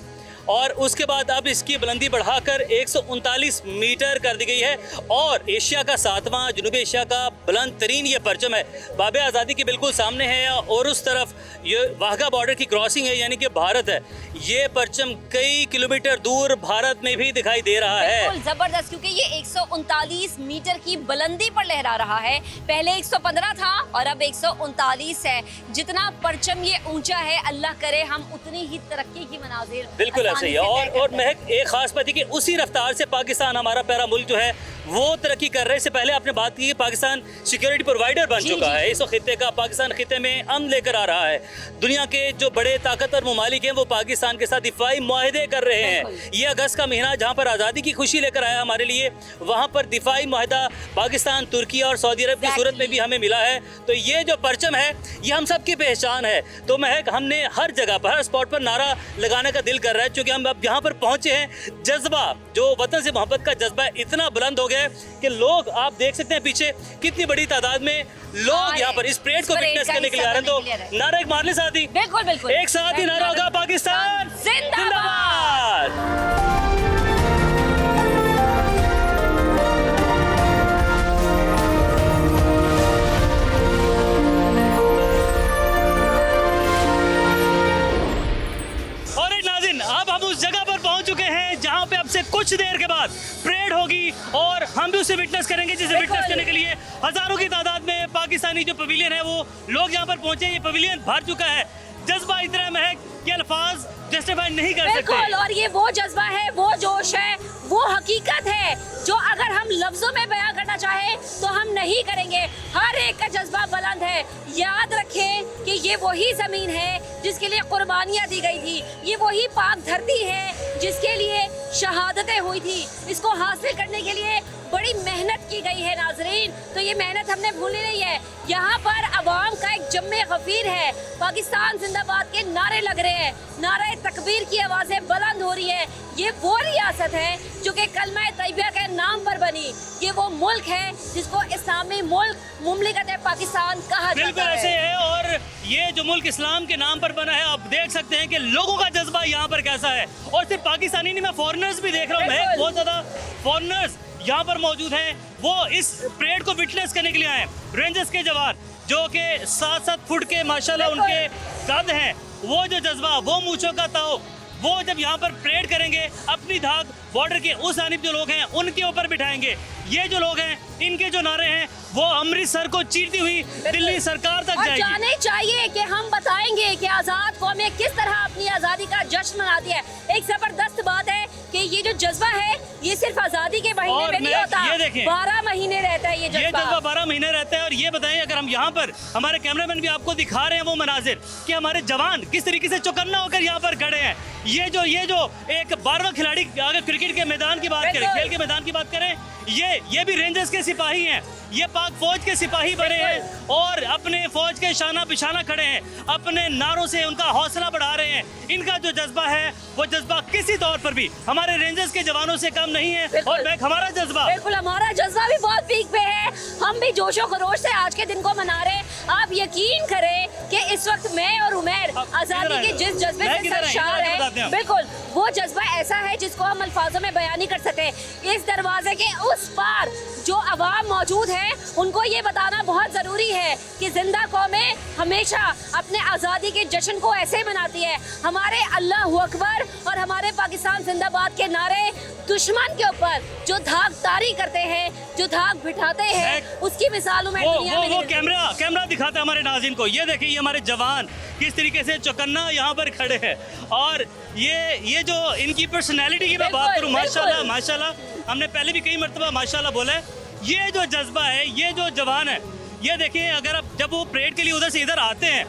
[SPEAKER 1] और उसके बाद अब इसकी बुलंदी बढ़ाकर 139 मीटर कर दी गई है और एशिया का 7वां, जनूबी एशिया का बुलंद तरीन ये परचम है। बाबे आज़ादी के बिल्कुल सामने है और उस तरफ ये वाघा बॉर्डर की क्रॉसिंग है, यानी कि भारत है। ये परचम कई किलोमीटर दूर भारत में भी दिखाई दे रहा है।
[SPEAKER 3] बिल्कुल जबरदस्त, क्योंकि ये 139 मीटर की बुलंदी पर लहरा रहा है। पहले 115 था और अब 139 है। जितना परचम ये ऊंचा है, अल्लाह करे हम उतनी ही तरक्की की मनाजिर
[SPEAKER 1] बिल्कुल ऐसे ही है। और महक एक खास बात है कि उसी रफ्तार से पाकिस्तान, हमारा प्यारा मुल्क जो है वो तरक्की कर रहे हैं। इससे पहले आपने बात की कि पाकिस्तान सिक्योरिटी प्रोवाइडर बन चुका है। इस खित्ते का पाकिस्तान खित्ते में अमन लेकर आ रहा है। दुनिया के जो बड़े ताकतवर ममालिक हैं वो पाकिस्तान के साथ दिफाई मुआहदे कर रहे हैं। ये अगस्त का महीना जहाँ पर आज़ादी की खुशी लेकर आया हमारे लिए, वहाँ पर दिफाई मुआहदा पाकिस्तान, तुर्की और सऊदी अरब की सूरत में भी हमें मिला है। तो ये जो परचम है ये हम सब की पहचान है। तो महक हमने हर जगह पर, हर स्पॉट पर नारा लगाने का दिल कर रहा है, क्योंकि हम अब यहाँ पर पहुँचे हैं। जज्बा, जो वतन से मोहब्बत का जज्बा इतना बुलंद हो गया है कि लोग, आप देख सकते हैं पीछे कितनी बड़ी तादाद में लोग यहाँ पर इस परेड को विटनेस करने के लिए आ रहे हैं। तो नारा एक मार ले साथ ही,
[SPEAKER 3] बिल्कुल बिल्कुल
[SPEAKER 1] एक साथ ही नारा होगा, पाकिस्तान जिंदाबाद। और एक नाज़रीन, अब हम उस जगह पर पहुंच चुके हैं जहां पे अब से कुछ देर के बाद परेड होगी और हम भी उसे विटनेस करेंगे, जिसे विटनेस करने के लिए हजारों की तादाद में पाकिस्तानी जो पवेलियन है वो लोग यहाँ पर पहुंचे। ये पवेलियन भर चुका है। जज्बा इतना है महक कि अल्फाज जस्टिफाई नहीं कर सकते।
[SPEAKER 3] बिल्कुल, और ये वो जज्बा है, वो जोश है, वो हकीकत है जो अगर हम लफ्जों में बयां करना चाहे तो हम नहीं करेंगे। हर एक का जज्बा बुलंद है। याद रखें कि ये वही जमीन है जिसके लिए कुर्बानियां दी गई थी। ये वही पाक धरती है जिसके लिए शहादतें हुई थी। इसको हासिल करने के लिए बड़ी मेहनत की गई है नाजरीन। तो ये मेहनत हमने भूली नहीं है। यहाँ पर अवाम का एक जम्मे गफीर है। पाकिस्तान जिंदाबाद के नारे लग रहे हैं, नारे तकबीर की आवाजें बुलंद हो रही है। ये वो रियासत है जो कि कलमा तैयबा के नाम पर बनी। ये वो मुल्क है जिसको इस्लामी मुल्क, मुमलिकत पाकिस्तान कहा जाता है।
[SPEAKER 1] बिल्कुल ऐसे है। और ये जो मुल्क इस्लाम के नाम पर बना है, आप देख सकते हैं कि लोगों का जज्बा यहाँ पर कैसा है। और सिर्फ पाकिस्तानी नहीं, मैं फॉरेनर्स भी देख रहा हूँ। मैं बहुत ज्यादा फॉरेनर्स यहाँ पर मौजूद हैं। वो इस परेड को विटनेस करने के लिए आए हैं। रेंजर्स के जवान जो कि 7-7 फुट के माशाल्लाह उनके कद हैं, वो जो जज्बा, वो मूंछों का ताव, वो जब यहाँ पर परेड करेंगे अपनी धाक बॉर्डर के उस जानिब जो लोग हैं उनके ऊपर बिठाएंगे। ये जो लोग हैं, इनके जो नारे हैं वो अमृतसर को चीरती हुई दिल्ली सरकार तक जाएगी।
[SPEAKER 3] जाने चाहिए कि हम बताएंगे कि आजाद कौमें किस तरह अपनी आजादी का जश्न मनाती है। एक जबरदस्त बात है कि ये जो जज्बा है ये सिर्फ आजादी के महीने में नहीं होता, 12 महीने रहता है ये जज्बा
[SPEAKER 1] 12 महीने रहता है। और ये बताएं, अगर हम यहाँ पर, हमारे कैमरामैन भी आपको दिखा रहे हैं वो मनाजिर कि हमारे जवान किस तरीके से चौकन्ना होकर यहाँ पर खड़े हैं। ये जो एक 12वां खिलाड़ी, अगर क्रिकेट के मैदान की बात करें, खेल के मैदान की बात करें, ये भी रेंजर्स के सिपाही हैं। ये पाक फौज के सिपाही बने हैं और अपने फौज के शाना बिशाना खड़े हैं, अपने नारों से उनका हौसला बढ़ा रहे हैं। इनका जो जज्बा है वो जज्बा किसी तौर पर भी हमारे रेंजर्स के जवानों से कम नहीं है। और हमारा जज्बा,
[SPEAKER 3] बिल्कुल हमारा जज्बा भी बहुत पीक पे है। हम भी जोशो खरोश से आज के दिन को मना रहे हैं। आप यकीन करें कि इस वक्त मैं और उमैर आजादी के जिस जज्बे से सरशार है, बिल्कुल वो जज्बा ऐसा है जिसको हम अल्फाजों में बयान नहीं कर सकते। इस दरवाजे के उस पार जो अवाम मौजूद है उनको ये बताना बहुत जरूरी है कि जिंदा कौमें हमेशा अपने आज़ादी के जश्न को ऐसे मनाती है। हमारे अल्लाह अकबर और हमारे पाकिस्तान जिंदाबाद के नारे दुश्मन के ऊपर जो धाक तारी करते हैं, जो धाक बिठाते हैं, उसकी मिसालों में दुनिया में
[SPEAKER 1] वो कैमरा दिखाता है हमारे नाज़रीन को। ये देखिए, ये हमारे जवान किस तरीके से चौकन्ना यहाँ पर खड़े हैं। और ये जो इनकी पर्सनैलिटी की मैं बात करूँ, माशाल्लाह माशाल्लाह, हमने पहले भी कई मरतबा माशाल्लाह बोला है। ये जो जज्बा है, ये जो जवान है, ये देखिए, अगर आप जब वो परेड के लिए उधर से इधर आते हैं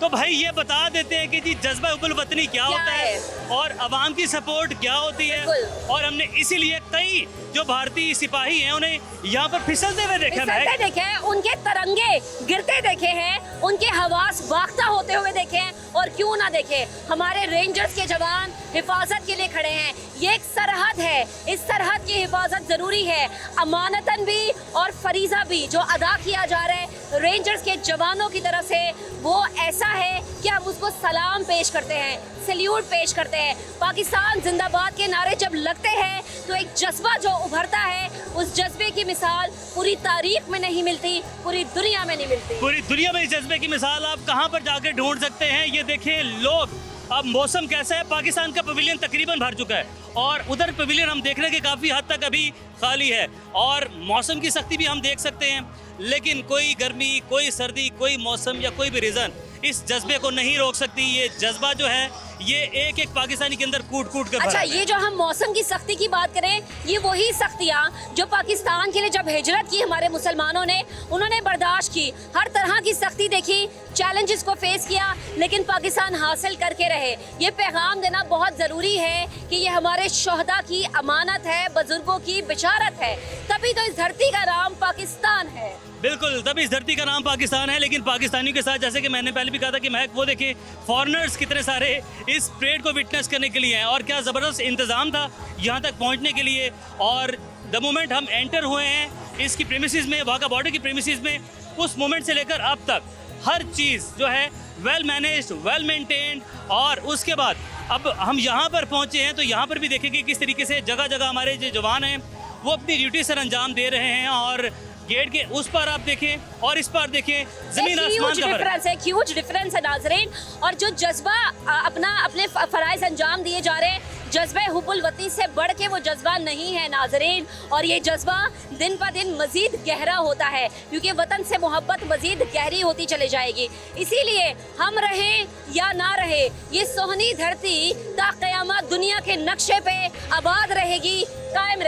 [SPEAKER 1] तो भाई ये बता देते हैं कि जी जज्बा उबुल वतनी क्या होता है और अवाम की सपोर्ट क्या होती है। और हमने इसीलिए कई जो भारतीय सिपाही हैं उन्हें यहाँ पर फिसलते हुए देखे हैं,
[SPEAKER 3] उनके तरंगे गिरते देखे हैं, उनके हवास बाख्ता होते हुए देखे हैं। और क्यों ना देखे, हमारे रेंजर्स के जवान हिफाजत के लिए खड़े हैं। ये एक सरहद है, इस सरहद की हिफाजत जरूरी है, अमानतन भी और फरीजा भी जो अदा किया जा रहा है रेंजर्स के जवानों की तरफ से, वो ऐसा है कि हम उसको सलाम पेश करते हैं, सल्यूट पेश करते हैं। पाकिस्तान जिंदाबाद के नारे जब लगते हैं तो एक जज्बा जो उभरता है, उस जज्बे की मिसाल पूरी तारीख में नहीं मिलती, पूरी दुनिया में नहीं मिलती।
[SPEAKER 1] पूरी दुनिया में इस जज्बे की मिसाल आप कहाँ पर जाकर ढूंढ सकते हैं? ये देखें लोग, अब मौसम कैसा है? पाकिस्तान का पवेलियन तकरीबन भर चुका है और उधर पवेलियन हम देख रहे हैं कि काफ़ी हद तक अभी खाली है और मौसम की सख्ती भी हम देख सकते हैं, लेकिन कोई गर्मी, कोई सर्दी, कोई मौसम या कोई भी रीज़न इस जज्बे को नहीं रोक सकती। ये जज्बा जो है ये एक एक पाकिस्तानी के अंदर कूट कूट कर भरा
[SPEAKER 3] अच्छा,
[SPEAKER 1] है।
[SPEAKER 3] ये जो हम मौसम की सख्ती की बात करें, ये वही सख्तियाँ जो पाकिस्तान के लिए जब हिजरत की हमारे मुसलमानों ने, उन्होंने बर्दाश्त की, हर तरह की सख्ती देखी, चैलेंजेस को फेस किया, लेकिन पाकिस्तान हासिल करके रहे। ये पैगाम देना बहुत ज़रूरी है कि ये हमारे शोहदा की अमानत है, बुजुर्गों की बिशारत है, तभी तो इस धरती का नाम पाकिस्तान है।
[SPEAKER 1] बिल्कुल, तभी इस धरती का नाम पाकिस्तान है। लेकिन पाकिस्तानियों के साथ, जैसे कि मैंने पहले भी कहा था कि महक, वो देखें फॉरेनर्स कितने सारे इस परेड को विटनेस करने के लिए हैं और क्या ज़बरदस्त इंतज़ाम था यहाँ तक पहुँचने के लिए। और द मोमेंट हम एंटर हुए हैं इसकी प्रेमिसेस में, वाघा बॉर्डर की प्रेमिसेस में, उस मोमेंट से लेकर अब तक हर चीज़ जो है वेल मैनेज्ड, वेल मेंटेन्ड। और उसके बाद अब हम यहाँ पर पहुँचे हैं तो यहाँ पर भी देखेंगे किस तरीके से जगह जगह हमारे जो जवान हैं वो अपनी ड्यूटी सर अंजाम दे रहे हैं। और गेट के उस पर आप देखें और इस पर देखें, जमीन आसमान का फर्क है।
[SPEAKER 3] ह्यूज डिफरेंस है नाज़रीन। और जो जज्बा अपने फ़राइज़ अंजाम दिए जा रहे हैं, जज्बे हुब्बुल वतनी से बढ़ के वो जज्बा नहीं है नाज़रीन। और ये जज्बा दिन ब दिन मज़ीद गहरा होता है, क्योंकि वतन से मोहब्बत मज़ीद गहरी होती चली जाएगी। इसीलिए हम रहें या ना रहे, ये सोहनी धरती ता क़यामत दुनिया के नक्शे पे आबाद रहेगी, कायम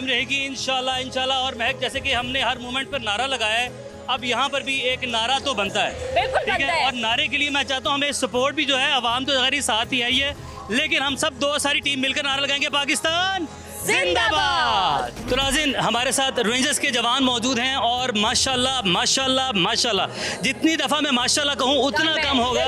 [SPEAKER 3] रहेगी
[SPEAKER 1] इंशाल्लाह इंशाल्लाह। और महक, जैसे कि हमने हर मोमेंट पर नारा लगाया है, अब यहाँ पर भी एक नारा तो बनता है।
[SPEAKER 3] बिल्कुल
[SPEAKER 1] ठीक
[SPEAKER 3] बनता है।
[SPEAKER 1] और नारे के लिए मैं चाहता हूँ हमें सपोर्ट भी जो है, आवाम तो हमारी साथ ही आई है, लेकिन हम सब दो सारी टीम मिलकर नारा लगाएंगे, पाकिस्तान जिंदाबाद। तो नाज़रीन, हमारे साथ रेंजर्स के जवान मौजूद हैं और माशाल्लाह माशाल्लाह माशाल्लाह, जितनी दफ़ा मैं माशाल्लाह कहूँ उतना कम होगा।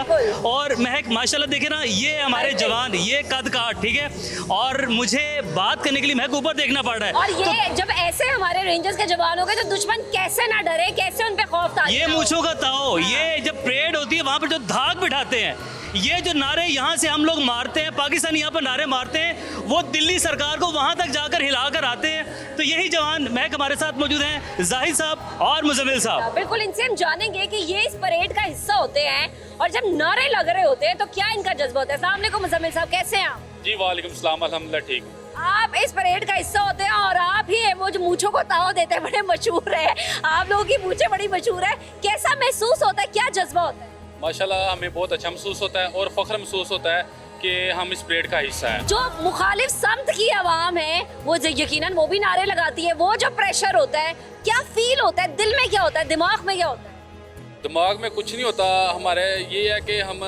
[SPEAKER 1] और महक, माशाल्लाह देखे ना, ये हमारे जवान, ये कद काट, ठीक है, और मुझे बात करने के लिए महक ऊपर देखना पड़ रहा है।
[SPEAKER 3] और ये जब ऐसे हमारे रेंजर्स के जवान हो गए तो दुश्मन कैसे ना डरे, कैसे उन पे खौफ ताज़
[SPEAKER 1] ये
[SPEAKER 3] ना हो।
[SPEAKER 1] मूंछों का ताओ, ये जब परेड होती है वहाँ पर जो धाक बिठाते हैं, ये जो नारे यहाँ से हम लोग मारते हैं, पाकिस्तान यहाँ पर नारे मारते हैं, वो दिल्ली सरकार को वहाँ तक जाकर हिला कर आते हैं। तो यही जवान महक हमारे साथ मौजूद हैं, जाहिद साहब और मुजम्मिल साहब।
[SPEAKER 3] बिल्कुल, इनसे हम जानेंगे कि ये इस परेड का हिस्सा होते हैं और जब नारे लग रहे होते हैं तो क्या इनका जज्बा होता है। अस्सलाम वालेकुम मुजम्मिल साहब, कैसे हैं आप?
[SPEAKER 4] जी वालेकुम सलाम, अल्हम्दुलिल्लाह ठीक हूँ।
[SPEAKER 3] आप इस परेड का हिस्सा होते हैं और आप ही वो जो मूंछों को ताव देते हैं, बड़े मशहूर है, आप लोगों की मूंछें बड़ी मशहूर है। कैसा महसूस होता है, क्या जज्बा होता है?
[SPEAKER 4] माशाल्लाह हमें बहुत अच्छा महसूस होता है और फख्र महसूस होता है कि हम इस परेड का हिस्सा हैं।
[SPEAKER 3] जो मुखालिफ समत की आवाम है वो यकीनन वो भी नारे लगाती है, वो जो प्रेशर होता है, क्या फील होता है, दिल में क्या होता है, दिमाग में क्या होता है?
[SPEAKER 4] दिमाग में कुछ नहीं होता, हमारे ये है कि हम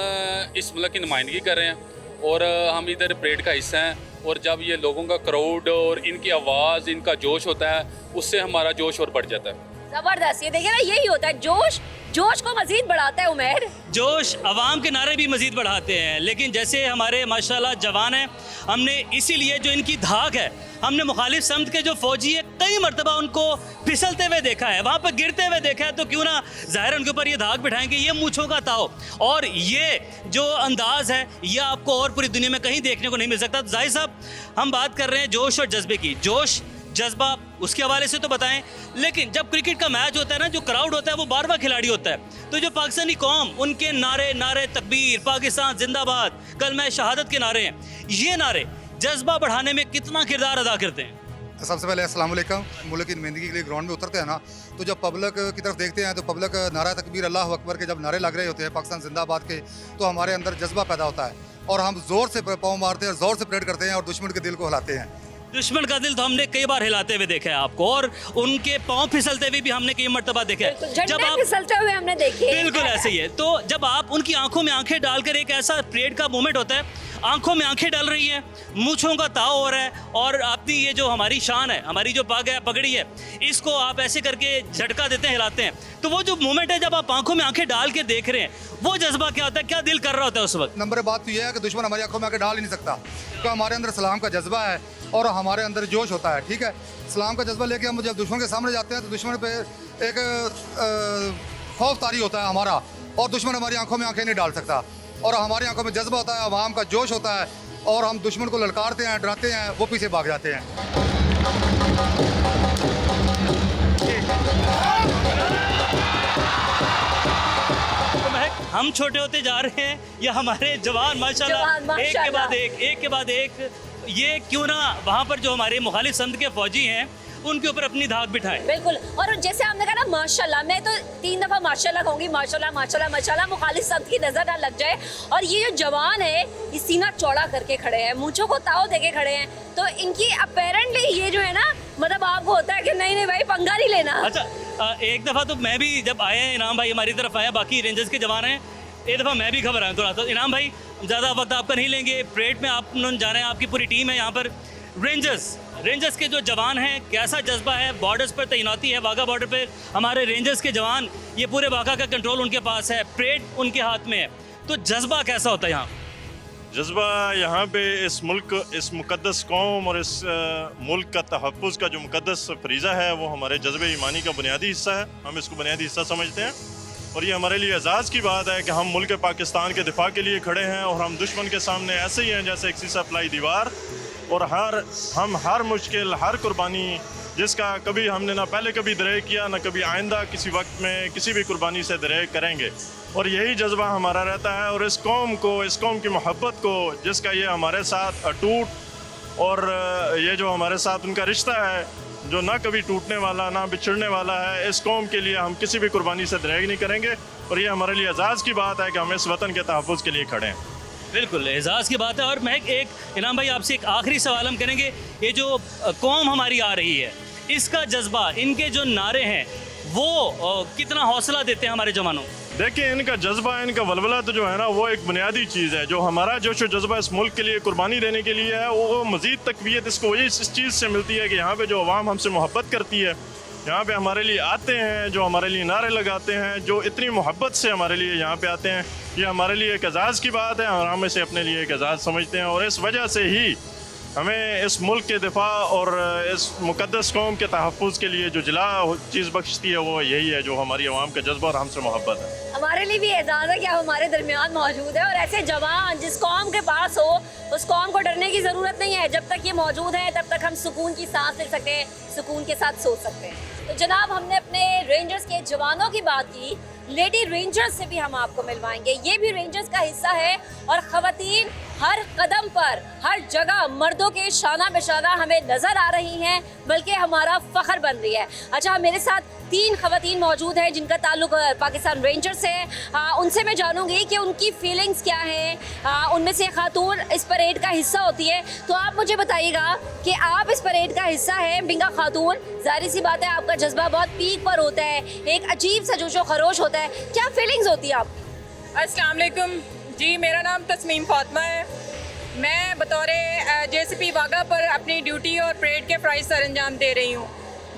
[SPEAKER 4] इस मुल्क की नुमाइंदगी कर रहे हैं और हम इधर परेड का हिस्सा हैं। और जब ये लोगों का क्राउड और इनकी आवाज़, इनका जोश होता है, उससे हमारा जोश और बढ़ जाता है।
[SPEAKER 3] जबरदस्त, ये देखिए ना, यही होता है जोश, जोश को मजीद बढ़ाता है उमेर।
[SPEAKER 1] जोश अवाम के नारे भी मजीद बढ़ाते हैं। लेकिन जैसे हमारे माशाल्लाह जवान हैं, हमने इसीलिए जो इनकी धाक है, हमने मुखालिफ समत के जो फौजी है कई मरतबा उनको फिसलते हुए देखा है, वहाँ पर गिरते हुए देखा है, तो क्यों ना ज़ाहिर उनके ऊपर ये धाक बिठाएंगे। ये मूंछों का ताव और ये जो अंदाज़ है, ये आपको और पूरी दुनिया में कहीं देखने को नहीं मिल सकता। जाहिर साहब, हम बात कर रहे हैं जोश और जज्बे की, जोश जज्बा उसके हवाले से तो बताएं, लेकिन जब क्रिकेट का मैच होता है ना, जो क्राउड होता है वो बार-बार खिलाड़ी होता है, तो जो पाकिस्तानी कौम, उनके नारे, नारे तकबीर, पाकिस्तान जिंदाबाद, कलमा शहादत के नारे हैं, ये नारे जज्बा बढ़ाने में कितना किरदार अदा करते हैं?
[SPEAKER 5] सबसे पहले अस्सलाम वालेकुम। मुल्क की नुमाइंदगी के लिए ग्राउंड में उतरते हैं ना, तो जब पब्लिक की तरफ देखते हैं तो पब्लिक नारा तकबीर अल्लाह अकबर के जब नारे लग रहे होते हैं पाकिस्तान जिंदाबाद के, तो हमारे अंदर जज्बा पैदा होता है और हम ज़ोर से पाँव मारते हैं, ज़ोर से परेड करते हैं और दुश्मन के दिल को हिलाते हैं।
[SPEAKER 1] दुश्मन का दिल तो हमने कई बार हिलाते हुए देखा है आपको, और उनके पाँव फिसलते हुए भी हमने कई मरतबा देखा है।
[SPEAKER 3] जब आप फिसलते हुए हमने देखे,
[SPEAKER 1] बिल्कुल ऐसे ही है। तो जब आप उनकी आंखों में आंखें डालकर, एक ऐसा परेड का मोमेंट होता है, आंखों में आंखें डाल रही हैं, मूंछों का ताव हो रहा है, और अपनी ये जो हमारी शान है, हमारी जो पग है, पगड़ी है, इसको आप ऐसे करके झटका देते हैं, हिलाते हैं, तो वो जो मोमेंट है जब आप आंखों में आंखें डाल के देख रहे हैं, वो जज्बा क्या होता है, क्या दिल कर रहा होता है उस वक्त?
[SPEAKER 5] नंबर बात तो ये है कि दुश्मन हमारी आंखों में आंखें डाल ही नहीं सकता, तो हमारे अंदर सलाम का जज्बा है और हमारे अंदर जोश होता है। ठीक है, सलाम का जज्बा लेके हम जब दुश्मन के सामने जाते हैं तो दुश्मन पे एक खौफ तारी होता है हमारा, और दुश्मन हमारी आंखों में आंखें नहीं डाल सकता। और हमारी आंखों में जज्बा होता है, अवाम का जोश होता है और हम दुश्मन को ललकारते हैं, डराते हैं, वो पीछे भाग जाते हैं।
[SPEAKER 1] तो महक, हम छोटे होते जा रहे हैं या हमारे जवान माशाल्लाह
[SPEAKER 2] जवान माशाल्लाह।
[SPEAKER 1] एक के बाद एक ये क्यों ना वहाँ पर जो हमारे मुखालिफ संद के फौजी हैं उनके ऊपर अपनी धाक बिठाएं।
[SPEAKER 3] बिल्कुल। और जैसे आपने कहा ना माशाल्लाह, मैं तो 3 दफा माशाल्लाह कहूंगी, माशाल्लाह माशाल्लाह माशाल्लाह, मुखालिफ शब्द की नजर ना लग जाए। और ये जो जवान है ये सीना चौड़ा करके खड़े हैं, मूंछों को ताव देके खड़े हैं, तो इनकी अपेरेंटली ये जो है ना, मतलब आपको होता है कि नहीं नहीं भाई पंगा नहीं लेना।
[SPEAKER 1] अच्छा, एक दफ़ा तो मैं भी जब आया, इनाम भाई हमारी तरफ आया, बाकी रेंजर्स के जवान हैं, एक दफ़ा मैं भी घबराया थोड़ा। तो इनाम भाई ज़्यादा वक्त आपका नहीं लेंगे, परेड में आप जा रहे हैं, आपकी पूरी टीम है यहाँ पर। रेंजर्स के जो जवान हैं, कैसा जज्बा है? बॉर्डर्स पर तैनाती है, वाघा बॉर्डर पर हमारे रेंजर्स के जवान, ये पूरे वाघा का कंट्रोल उनके पास है, परेड उनके हाथ में है, तो जज्बा कैसा होता है यहाँ?
[SPEAKER 6] जज्बा यहाँ पे इस मुल्क, इस मुक़द्दस कौम और इस मुल्क का तहफ़्फ़ुज़ का जो मुक़द्दस फरीज़ा है वो हमारे जज्बे ईमानी का बुनियादी हिस्सा है। हम इसको बुनियादी हिस्सा समझते हैं और ये हमारे लिए एजाज़ की बात है कि हम मुल्क पाकिस्तान के दिफा के लिए खड़े हैं और हम दुश्मन के सामने ऐसे ही हैं जैसे एक सीसा फलाई दीवार। और हम हर मुश्किल, हर कुर्बानी जिसका कभी हमने ना पहले कभी दरेक किया, ना कभी आइंदा किसी वक्त में किसी भी कुर्बानी से दरेक करेंगे। और यही जज्बा हमारा रहता है और इस कौम को, इस कौम की मोहब्बत को, जिसका ये हमारे साथ अटूट और ये जो हमारे साथ उनका रिश्ता है जो ना कभी टूटने वाला ना बिछड़ने वाला है, इस कौम के लिए हम किसी भी कुर्बानी से दरेक नहीं करेंगे। और ये हमारे लिए एजाज़ की बात है कि हम इस वतन के तहफ़्फ़ुज़ के लिए खड़े हैं।
[SPEAKER 1] बिल्कुल एजाज़ की बात है। और मैं एक इनाम भाई आपसे एक आखिरी सवाल हम करेंगे, ये जो कौम हमारी आ रही है, इसका जज्बा, इनके जो नारे हैं वो कितना हौसला देते हैं हमारे जवानों?
[SPEAKER 6] देखिए, इनका जज्बा, इनका वलवला तो जो है ना वो एक बुनियादी चीज़ है। जो हमारा जोश व जज्बा इस मुल्क के लिए कुर्बानी देने के लिए है, वो मज़ीद तक़वियत इसको वही इस चीज़ से मिलती है कि यहाँ पे जो अवाम हमसे मोहब्बत करती है, यहाँ पे हमारे लिए आते हैं, जो हमारे लिए नारे लगाते हैं, जो इतनी मोहब्बत से हमारे लिए यहाँ पे आते हैं, ये हमारे लिए एक एजाज़ की बात है और हम इसे अपने लिए एक एजाज़ समझते हैं। और इस वजह से ही हमें इस मुल्क के दिफा और इस मुक़द्दस कौम के तहफ़्फ़ुज़ के लिए जो जिला चीज़ बख्शती है वो यही है, जो हमारी आवाम का जज्बा और हमसे मोहब्बत है।
[SPEAKER 3] हमारे लिए भी एजाज़ है कि आप हमारे दरमियान मौजूद है। और ऐसे जवान जिस कौम के पास हो, उस कौम को डरने की ज़रूरत नहीं है। जब तक ये मौजूद है तब तक हम सुकून की सांस ले सकते हैं, सुकून के साथ सो सकते हैं। तो जनाब, हमने अपने रेंजर्स के जवानों की बात की, लेडी रेंजर्स से भी हम आपको मिलवाएंगे। ये भी रेंजर्स का हिस्सा है और ख़वातीन हर कदम पर, हर जगह मर्दों के शाना बेशाना हमें नज़र आ रही हैं, बल्कि हमारा फ़ख्र बन रही है। अच्छा, मेरे साथ 3 ख़वातीन मौजूद हैं जिनका ताल्लुक पाकिस्तान रेंजर्स से है। उनसे मैं जानूंगी कि उनकी फीलिंग्स क्या हैं। उनमें से खातून इस परेड का हिस्सा होती है, तो आप मुझे बताइएगा कि आप इस परेड का हिस्सा हैं, बिंगा खातून, ज़ाहिर सी बात है आपका जज्बा बहुत पीक पर होता है, एक अजीब सा जोशो खरोश होता है, क्या फीलिंग्स होती है आप?
[SPEAKER 7] अस्सलाम वालेकुम जी, मेरा नाम तस्मीम फातिमा है। मैं बतौर जेसीपी वाघा पर अपनी ड्यूटी और परेड के फ़राइज़ सर अंजाम दे रही हूँ।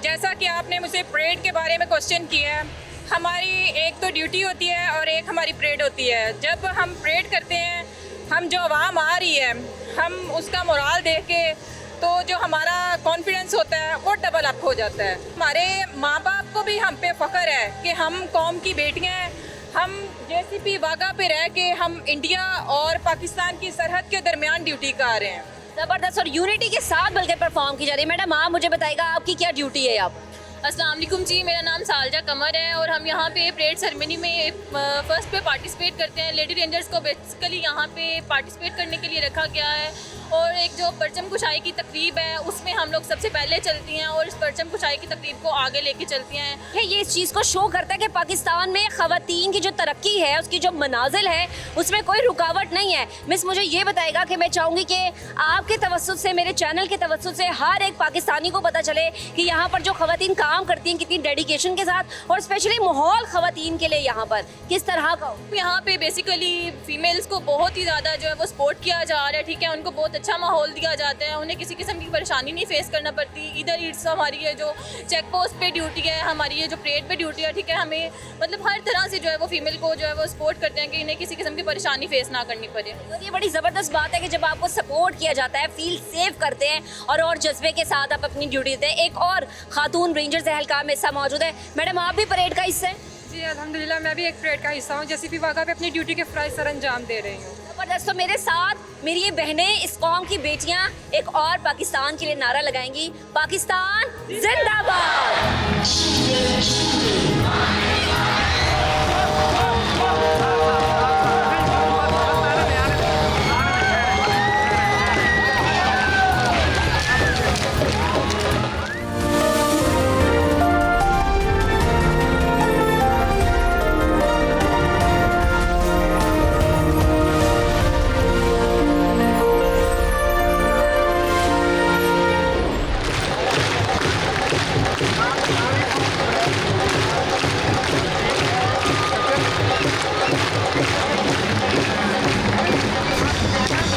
[SPEAKER 7] जैसा कि आपने मुझे परेड के बारे में क्वेश्चन किया है, हमारी एक तो ड्यूटी होती है और एक हमारी परेड होती है। जब हम परेड करते हैं, हम जो आवाम आ रही है, हम उसका मोराल देख के तो जो हमारा कॉन्फिडेंस होता है वो डबल अप हो जाता है। हमारे माँ बाप को भी हम पे फ़ख्र है कि हम कौम की बेटियाँ हैं। हम जेसीपी वाघा पे रह के हम इंडिया और पाकिस्तान की सरहद के दरमियान ड्यूटी कर रहे हैं।
[SPEAKER 3] ज़बरदस्त और यूनिटी के साथ बल्कि परफॉर्म की जा रही है। मैडम, आप मुझे बताइएगा आपकी क्या ड्यूटी है आप?
[SPEAKER 8] अस्सलाम वालेकुम जी, मेरा नाम सालजा कमर है और हम यहाँ पे परेड सेरेमनी में फर्स्ट पे पार्टिसिपेट करते हैं। लेडी रेंजर्स को बेसिकली यहाँ पे पार्टिसिपेट करने के लिए रखा गया है और एक जो परचम कुशाई की तकरीब है उसमें हम लोग सबसे पहले चलती हैं और इस परचम कुशाई की तकरीब को आगे लेके चलती हैं।
[SPEAKER 3] ये इस चीज़ को शो करता है कि पाकिस्तान में ख़वातीन की जो तरक्की है, उसकी जो मनाजिल है, उसमें कोई रुकावट नहीं है। मिस, मुझे ये बताएगा कि मैं चाहूँगी कि आपके तवज्जुह से, मेरे चैनल के तवज्जुह से हर एक पाकिस्तानी को पता चले कि यहाँ पर जो ख़वातीन काम करती हैं कितनी डेडिकेशन के साथ, और स्पेशली माहौल ख़वातीन के लिए यहाँ पर किस तरह का हो।
[SPEAKER 8] यहाँ पे बेसिकली फीमेल्स को बहुत ही ज़्यादा जो है वो सपोर्ट किया जा रहा है, ठीक है, उनको बहुत अच्छा माहौल दिया जाता है, उन्हें किसी किस्म की परेशानी नहीं फेस करना पड़ती। इधर इट्स हमारी ये जो चेक पोस्ट पे ड्यूटी है, हमारी ये जो परेड पे ड्यूटी है, ठीक है, हमें मतलब हर तरह से जो है वो फीमेल को जो है वो सपोर्ट करते हैं कि इन्हें किसी किस्म की परेशानी फेस ना करनी पड़े।
[SPEAKER 3] तो ये बड़ी ज़बरदस्त बात है कि जब आपको सपोर्ट किया जाता है, फील सेफ करते हैं और जज्बे के साथ आप अपनी ड्यूटी देते हैं। एक और खातून रेंजर्स एहलकार में हिस्सा मौजूद है। मैडम, आप भी परेड का हिस्सा है?
[SPEAKER 7] जी अल्हम्दुलिल्लाह मैं भी एक परेड का हिस्सा हूँ। जेसीपी वाघा पे अपनी ड्यूटी के फ़राइज़ सर अंजाम दे रही हूँ।
[SPEAKER 3] जबरदस्त। तो मेरे साथ मेरी ये बहनें, इस कौम की बेटियां एक और पाकिस्तान के लिए नारा लगाएंगी, पाकिस्तान जिंदाबाद।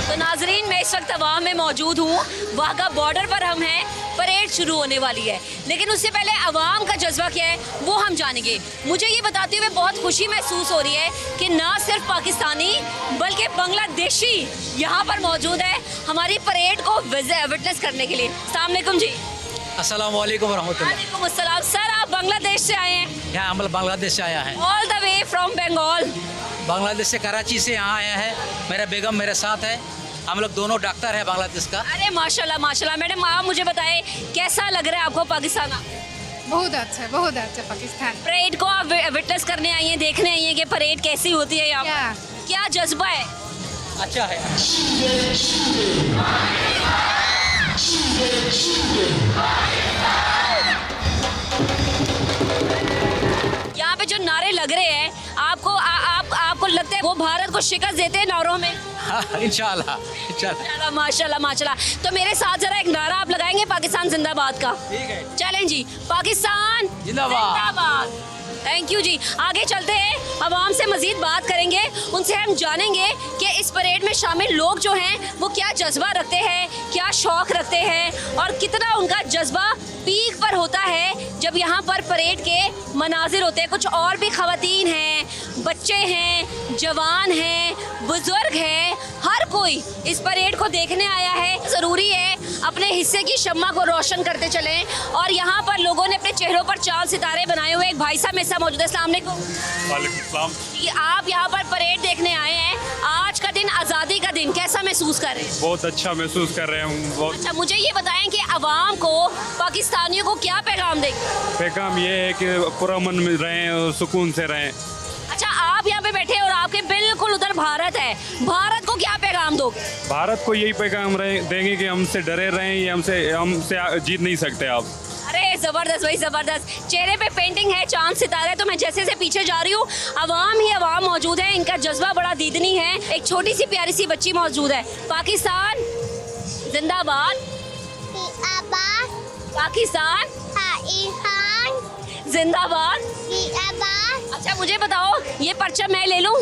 [SPEAKER 3] तो नाजरीन, मैं इस वक्त अवाम में मौजूद हूँ। वाघा बॉर्डर पर हम हैं, परेड शुरू होने वाली है, लेकिन उससे पहले अवाम का जज्बा क्या है वो हम जानेंगे। मुझे ये बताते हुए बहुत खुशी महसूस हो रही है कि ना सिर्फ पाकिस्तानी बल्कि बांग्लादेशी यहाँ पर मौजूद है हमारी परेड को विटनेस करने के लिए। अस्सलाम वालेकुम जी।
[SPEAKER 9] अस्सलाम वालेकुम रहमतुल्लाह।
[SPEAKER 3] वालेकुम अस्सलाम। सर, आप बांग्लादेश से आए हैं?
[SPEAKER 9] यहाँ हम लोग बांग्लादेश से आया है,
[SPEAKER 3] all the way from Bengal.
[SPEAKER 9] Bangladesh से कराची से यहाँ आया है। मेरा बेगम मेरे साथ है, हम लोग दोनों डॉक्टर हैं बांग्लादेश का।
[SPEAKER 3] अरे माशाल्लाह माशाल्लाह। मैडम, आप मुझे बताएं कैसा लग रहा है आपको पाकिस्तान?
[SPEAKER 7] बहुत अच्छा पाकिस्तान।
[SPEAKER 3] परेड को आप विटनेस करने आई हैं, देखने आई हैं कि परेड कैसी होती है यहाँ पर? क्या जज्बा है?
[SPEAKER 9] अच्छा है।
[SPEAKER 3] यहाँ पे जो नारे लग रहे हैं, आपको लगता है वो भारत को शिकस्त देते हैं नारों में?
[SPEAKER 9] हाँ, इंशाल्लाह इंशाल्लाह।
[SPEAKER 3] माशाल्लाह माशाल्लाह माशाल्लाह। तो मेरे साथ जरा एक नारा आप लगाएंगे पाकिस्तान जिंदाबाद का?
[SPEAKER 9] ठीक है।
[SPEAKER 3] चलें जी, पाकिस्तान
[SPEAKER 9] जिंदाबाद।
[SPEAKER 3] थैंक यू जी। आगे चलते हैं, आवाम से मजीद बात करेंगे, उनसे हम जानेंगे कि इस परेड में शामिल लोग जो हैं वो क्या जज्बा रखते हैं, क्या शौक रखते हैं और कितना उनका जज्बा पीक पर होता है जब यहाँ पर परेड के मनाजिर होते हैं। कुछ और भी ख़वातीन हैं, बच्चे हैं, जवान हैं, बुजुर्ग हैं, हर कोई इस परेड को देखने आया है। ज़रूरी है अपने हिस्से की शम्मा को रोशन करते चलें। और यहाँ पर लोगों ने अपने चेहरों पर चाल सितारे बनाए हुए। एक भाई साहब मेरे साथ मौजूद है। अस्सलाम वालेकुम।
[SPEAKER 6] वालेकुम सलाम।
[SPEAKER 3] कि आप यहाँ पर परेड देखने आए हैं, आज का दिन आज़ादी का दिन, कैसा महसूस कर रहे हैं?
[SPEAKER 10] बहुत अच्छा महसूस कर रहे हैं बहुत।
[SPEAKER 3] अच्छा, मुझे ये बताएं कि अवाम को, पाकिस्तानियों को क्या पैगाम देंगे?
[SPEAKER 10] पैगाम ये है कि पुरअमन में रहें और सुकून से रहें।
[SPEAKER 3] अच्छा, आप यहाँ पे बैठे और आपके बिल्कुल उधर भारत है, भारत को क्या पैगाम दोगे?
[SPEAKER 10] भारत को यही पैगाम देंगे कि हमसे डरे रहें, ये हमसे जीत नहीं सकते आप।
[SPEAKER 3] अरे जबरदस्त भाई जबरदस्त। चेहरे पे पेंटिंग है चांद सितारे। तो मैं जैसे से पीछे जा रही हूँ, अवाम ही अवाम मौजूद है, इनका जज्बा बड़ा दीदनी है। एक छोटी सी प्यारी सी बच्ची मौजूद है। पाकिस्तान जिंदाबाद। पाकिस्तान जिंदाबाद। अच्छा, मुझे बताओ, ये परचम मैं ले लूं?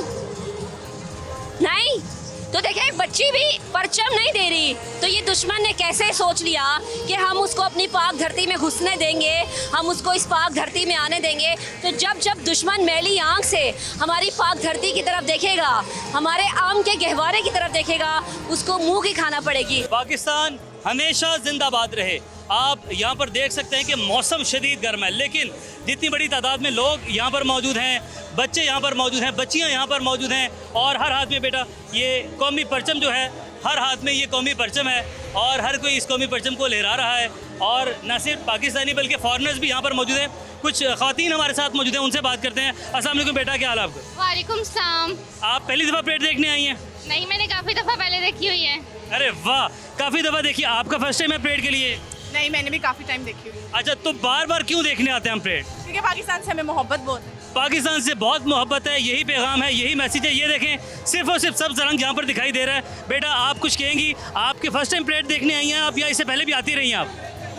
[SPEAKER 3] नहीं? तो देखें, बच्ची भी परचम नहीं दे रही। तो ये दुश्मन ने कैसे सोच लिया कि हम उसको अपनी पाक धरती में घुसने देंगे, हम उसको इस पाक धरती में आने देंगे। तो जब जब दुश्मन मैली आंख से हमारी पाक धरती की तरफ देखेगा, हमारे आम के गहवारे की तरफ देखेगा, उसको मुंह की खाना पड़ेगी।
[SPEAKER 1] पाकिस्तान हमेशा जिंदाबाद रहे। आप यहाँ पर देख सकते हैं कि मौसम शदीद गर्म है, लेकिन जितनी बड़ी तादाद में लोग यहाँ पर मौजूद हैं, बच्चे यहाँ पर मौजूद हैं, बच्चियाँ यहाँ पर मौजूद हैं, और हर हाथ में बेटा ये कौमी परचम जो है, हर हाथ में ये कौमी परचम है और हर कोई इस कौमी परचम को लहरा रहा है। और न सिर्फ पाकिस्तानी बल्कि फॉरेनर्स भी यहाँ पर मौजूद हैं। कुछ ख़वातीन हमारे साथ मौजूद हैं, उनसे बात करते हैं। अस्सलाम वालेकुम बेटा, क्या हाल है आपका?
[SPEAKER 8] वालेकुम सलाम।
[SPEAKER 1] आप पहली दफ़ा परेड देखने आई हैं?
[SPEAKER 8] नहीं, मैंने काफ़ी दफ़ा पहले देखी हुई है।
[SPEAKER 1] अरे वाह, काफ़ी दफ़ा देखी। आपका फर्स्ट टाइम है परेड के लिए?
[SPEAKER 7] नहीं, मैंने भी काफ़ी टाइम देखी हुई है।
[SPEAKER 1] अच्छा, तो बार बार क्यों देखने आते हैं हम परेड?
[SPEAKER 7] क्योंकि पाकिस्तान से हमें मोहब्बत बहुत है।
[SPEAKER 1] पाकिस्तान से बहुत मोहब्बत है, यही पैगाम है, यही मैसेज है। ये देखें, सिर्फ और सिर्फ सब्ज़ रंग यहाँ पर दिखाई दे रहा है। बेटा, आप कुछ कहेंगी? आपके फर्स्ट टाइम परेड देखने आई हैं आप, या इससे पहले भी आती रही हैं आप?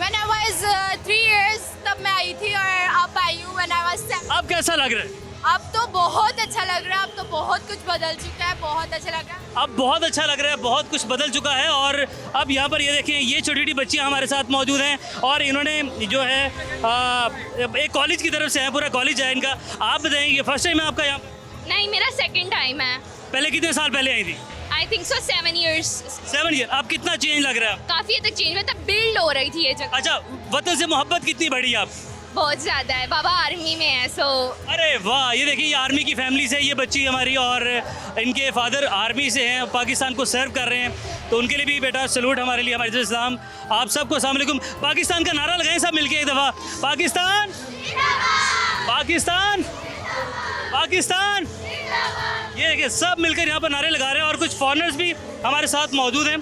[SPEAKER 8] When I was 3 years तब मैं आई थी, और अब आई हूँ when I was 7।
[SPEAKER 1] अब कैसा लग रहा है?
[SPEAKER 8] अब तो बहुत अच्छा लग रहा है, अब तो बहुत कुछ बदल चुका है, बहुत अच्छा लग रहा है।
[SPEAKER 1] अब बहुत अच्छा लग रहा है, बहुत कुछ बदल चुका है। और अब यहाँ पर ये देखें, ये छोटी छोटी बच्चियाँ हमारे साथ मौजूद हैं और इन्होंने जो है एक कॉलेज की तरफ से है, पूरा कॉलेज है इनका। आप बताएंगे, फर्स्ट टाइम है आपका यहाँ?
[SPEAKER 8] नहीं, मेरा सेकंड टाइम है।
[SPEAKER 1] पहले कितने साल पहले आई थी?
[SPEAKER 8] I think so 7 years।
[SPEAKER 1] 7 year. अब कितना चेंज लग रहा है?
[SPEAKER 8] काफ़ी हद तक चेंज, मतलब बिल्ड हो रही थी ये जगह।
[SPEAKER 1] अच्छा, वतन से मोहब्बत कितनी बढ़ी आप?
[SPEAKER 8] बहुत ज़्यादा है, बाबा आर्मी में है सो
[SPEAKER 1] अरे वाह, ये देखिए, ये आर्मी की फैमिली से ये बच्ची हमारी, और इनके फादर आर्मी से हैं, पाकिस्तान को सर्व कर रहे हैं, तो उनके लिए भी बेटा सलूट हमारे लिए, हमारे इस्लाम। आप सबको अस्सलाम वालेकुम। पाकिस्तान का नारा लगाएं सब मिलके एक दफ़ा, पाकिस्तान पाकिस्तान पाकिस्तान। ये देखिए, सब मिलकर यहाँ पर नारे लगा रहे हैं, और कुछ फॉरेनर्स भी हमारे साथ मौजूद हैं।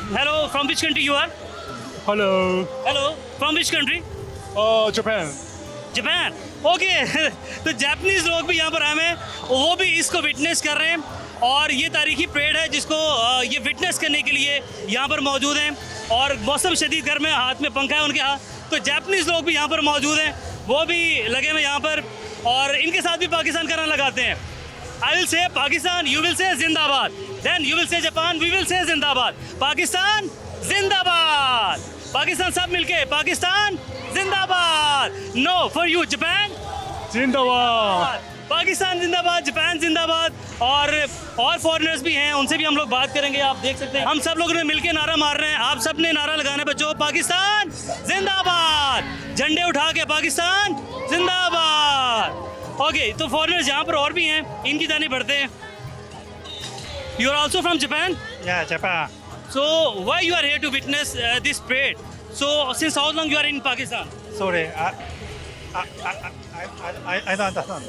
[SPEAKER 1] Hello, from which country you are?
[SPEAKER 10] Hello,
[SPEAKER 1] hello, from which country?
[SPEAKER 10] Japan.
[SPEAKER 1] Japan, okay. तो जापानीज लोग भी यहाँ पर आए हैं, वो भी इसको विटनेस कर रहे हैं, और ये तारीखी परेड है जिसको ये विटनेस करने के लिए यहाँ पर मौजूद हैं। और मौसम शदीद गर्म है, हाथ में पंखा है उनके हाथ, तो जापानीज लोग भी यहाँ पर मौजूद हैं, वो भी लगे हुए यहाँ पर, और इनके साथ भी पाकिस्तान का नारा लगाते हैं। I will say Pakistan, you will say जिंदाबाद, then you will say Japan, we will say जिंदाबाद। पाकिस्तान जिंदाबाद, पाकिस्तान सब मिलके, पाकिस्तान जिंदाबाद। नो फॉर यू जापान
[SPEAKER 10] जिंदाबाद।
[SPEAKER 1] पाकिस्तान जिंदाबाद, जापान जिंदाबाद। और फॉरेनर्स भी हैं, उनसे भी हम लोग बात करेंगे। आप देख सकते हैं हम सब लोगों ने मिलके नारा मार रहे हैं। आप सब ने नारा लगाना है बच्चों, पाकिस्तान जिंदाबाद, झंडे उठा के पाकिस्तान जिंदाबाद। ओके, तो फॉरेनर्स यहाँ पर और भी हैं, इनकी जानिब बढ़ते हैं। You are also from Japan?
[SPEAKER 10] या Japan.
[SPEAKER 1] So why you are here to witness this parade? So since how long you are in Pakistan?
[SPEAKER 10] Sorry, I don't understand.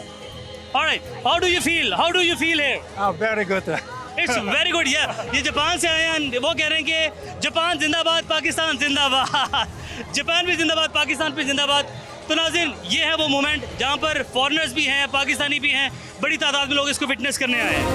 [SPEAKER 1] All right. How do you feel? How do you feel here?
[SPEAKER 10] Very good.
[SPEAKER 1] It's very good. Yeah. ये Japan से आए हैं, वो कह रहे हैं कि Japan जिंदाबाद, पाकिस्तान जिंदाबाद। जापान भी जिंदाबाद, पाकिस्तान भी जिंदाबाद। तो नाज़रीन, ये है वो मोमेंट जहाँ पर फॉरेनर्स भी हैं, पाकिस्तानी भी हैं, बड़ी तादाद में लोग इसको विटनेस करने आए हैं।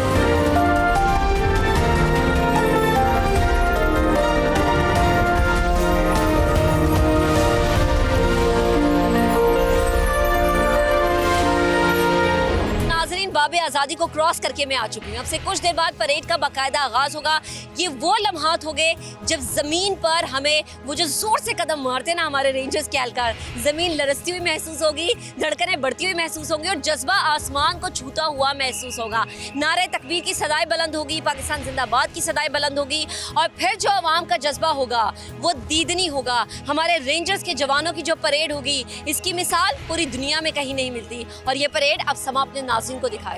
[SPEAKER 3] बाब आज़ादी को क्रॉस करके मैं आ चुकी हूँ। अब से कुछ देर बाद परेड का बाकायदा आगाज़ होगा। ये वो लम्हात हो गए जब ज़मीन पर हमें वो जो ज़ोर से कदम मारते ना हमारे रेंजर्स के एहलकार, ज़मीन लरसती हुई महसूस होगी, धड़कनें बढ़ती हुई महसूस होंगी, और जज्बा आसमान को छूता हुआ महसूस होगा। नारे तकबीर की सदाएं बुलंद होगी, पाकिस्तान जिंदाबाद की सदाएं बुलंद होगी, और फिर जो अवाम का जज्बा होगा वो दीदनी होगा। हमारे रेंजर्स के जवानों की जो परेड होगी, इसकी मिसाल पूरी दुनिया में कहीं नहीं मिलती, और ये परेड अब समा अपने नाज़रीन को दिखाएगा। तो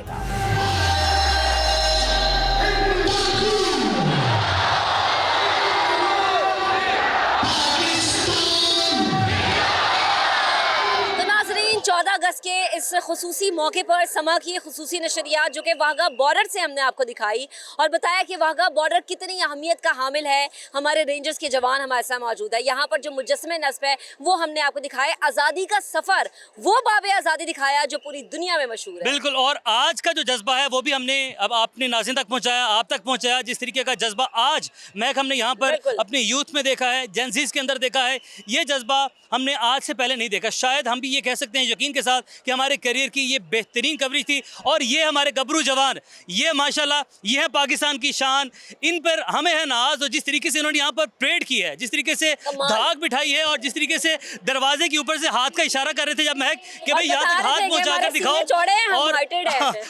[SPEAKER 3] नाज़रीन, 14 अगस्त के इस खुसूसी मौके पर समा की खुसूसी नशरियात जो कि वाघा बॉर्डर से हमने आपको दिखाई और बताया कि वाघा बॉर्डर कितनी अहमियत का हामिल है। हमारे रेंजर्स के जवान हमारे साथ मौजूद है। यहाँ पर जो मुजस्समे नस्ब है वो हमने आपको दिखाया। आज़ादी का सफ़र, वो बाब आज़ादी दिखाया जो पूरी दुनिया में मशहूर है।
[SPEAKER 1] बिल्कुल, और आज का जो जज्बा है वो भी हमने अब अपने नाज़रीन तक पहुँचाया, आप तक पहुँचाया। जिस तरीके का जज्बा आज महक हमने यहाँ पर अपने यूथ में देखा है, जेंजीज के अंदर देखा है, ये जज्बा हमने आज से पहले नहीं देखा। शायद हम भी ये कह सकते हैं यकीन के साथ कि हमारे करियर की ये बेहतरीन कवरेज थी। और ये हमारे गबरू जवान, ये माशाल्लाह, ये है पाकिस्तान की शान। इन पर हमें है नाज, और जिस तरीके से इन्होंने यहाँ पर परेड की है, जिस तरीके से धाक बिठाई है, और जिस तरीके से दरवाजे के ऊपर से हाथ का इशारा कर रहे थे जब महक कि भाई यहाँ तक हाथ पहुँचा कर दिखाओ,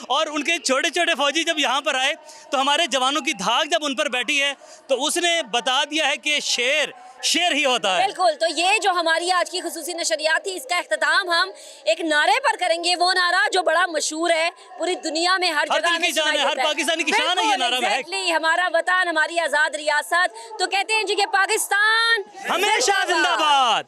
[SPEAKER 1] और उनके छोटे छोटे फौजी जब यहाँ पर आए तो हमारे जवानों की धाक जब उन पर बैठी है तो उसने बता दिया है कि शेर शेर ही होता है।
[SPEAKER 3] बिल्कुल, तो ये जो हमारी आज की खुसूसी नशरियात थी, इसका इख्तिताम हम एक नारे पर करेंगे। वो नारा जो बड़ा मशहूर है पूरी दुनिया में, हर जगह में सुनाई देता है।
[SPEAKER 1] हर पाकिस्तानी की शान है ये नारा।
[SPEAKER 3] एग्जैक्टली, हमारा वतन, हमारी आज़ाद रियासत। तो कहते हैं जी कि पाकिस्तान
[SPEAKER 1] हमेशा जिंदाबाद।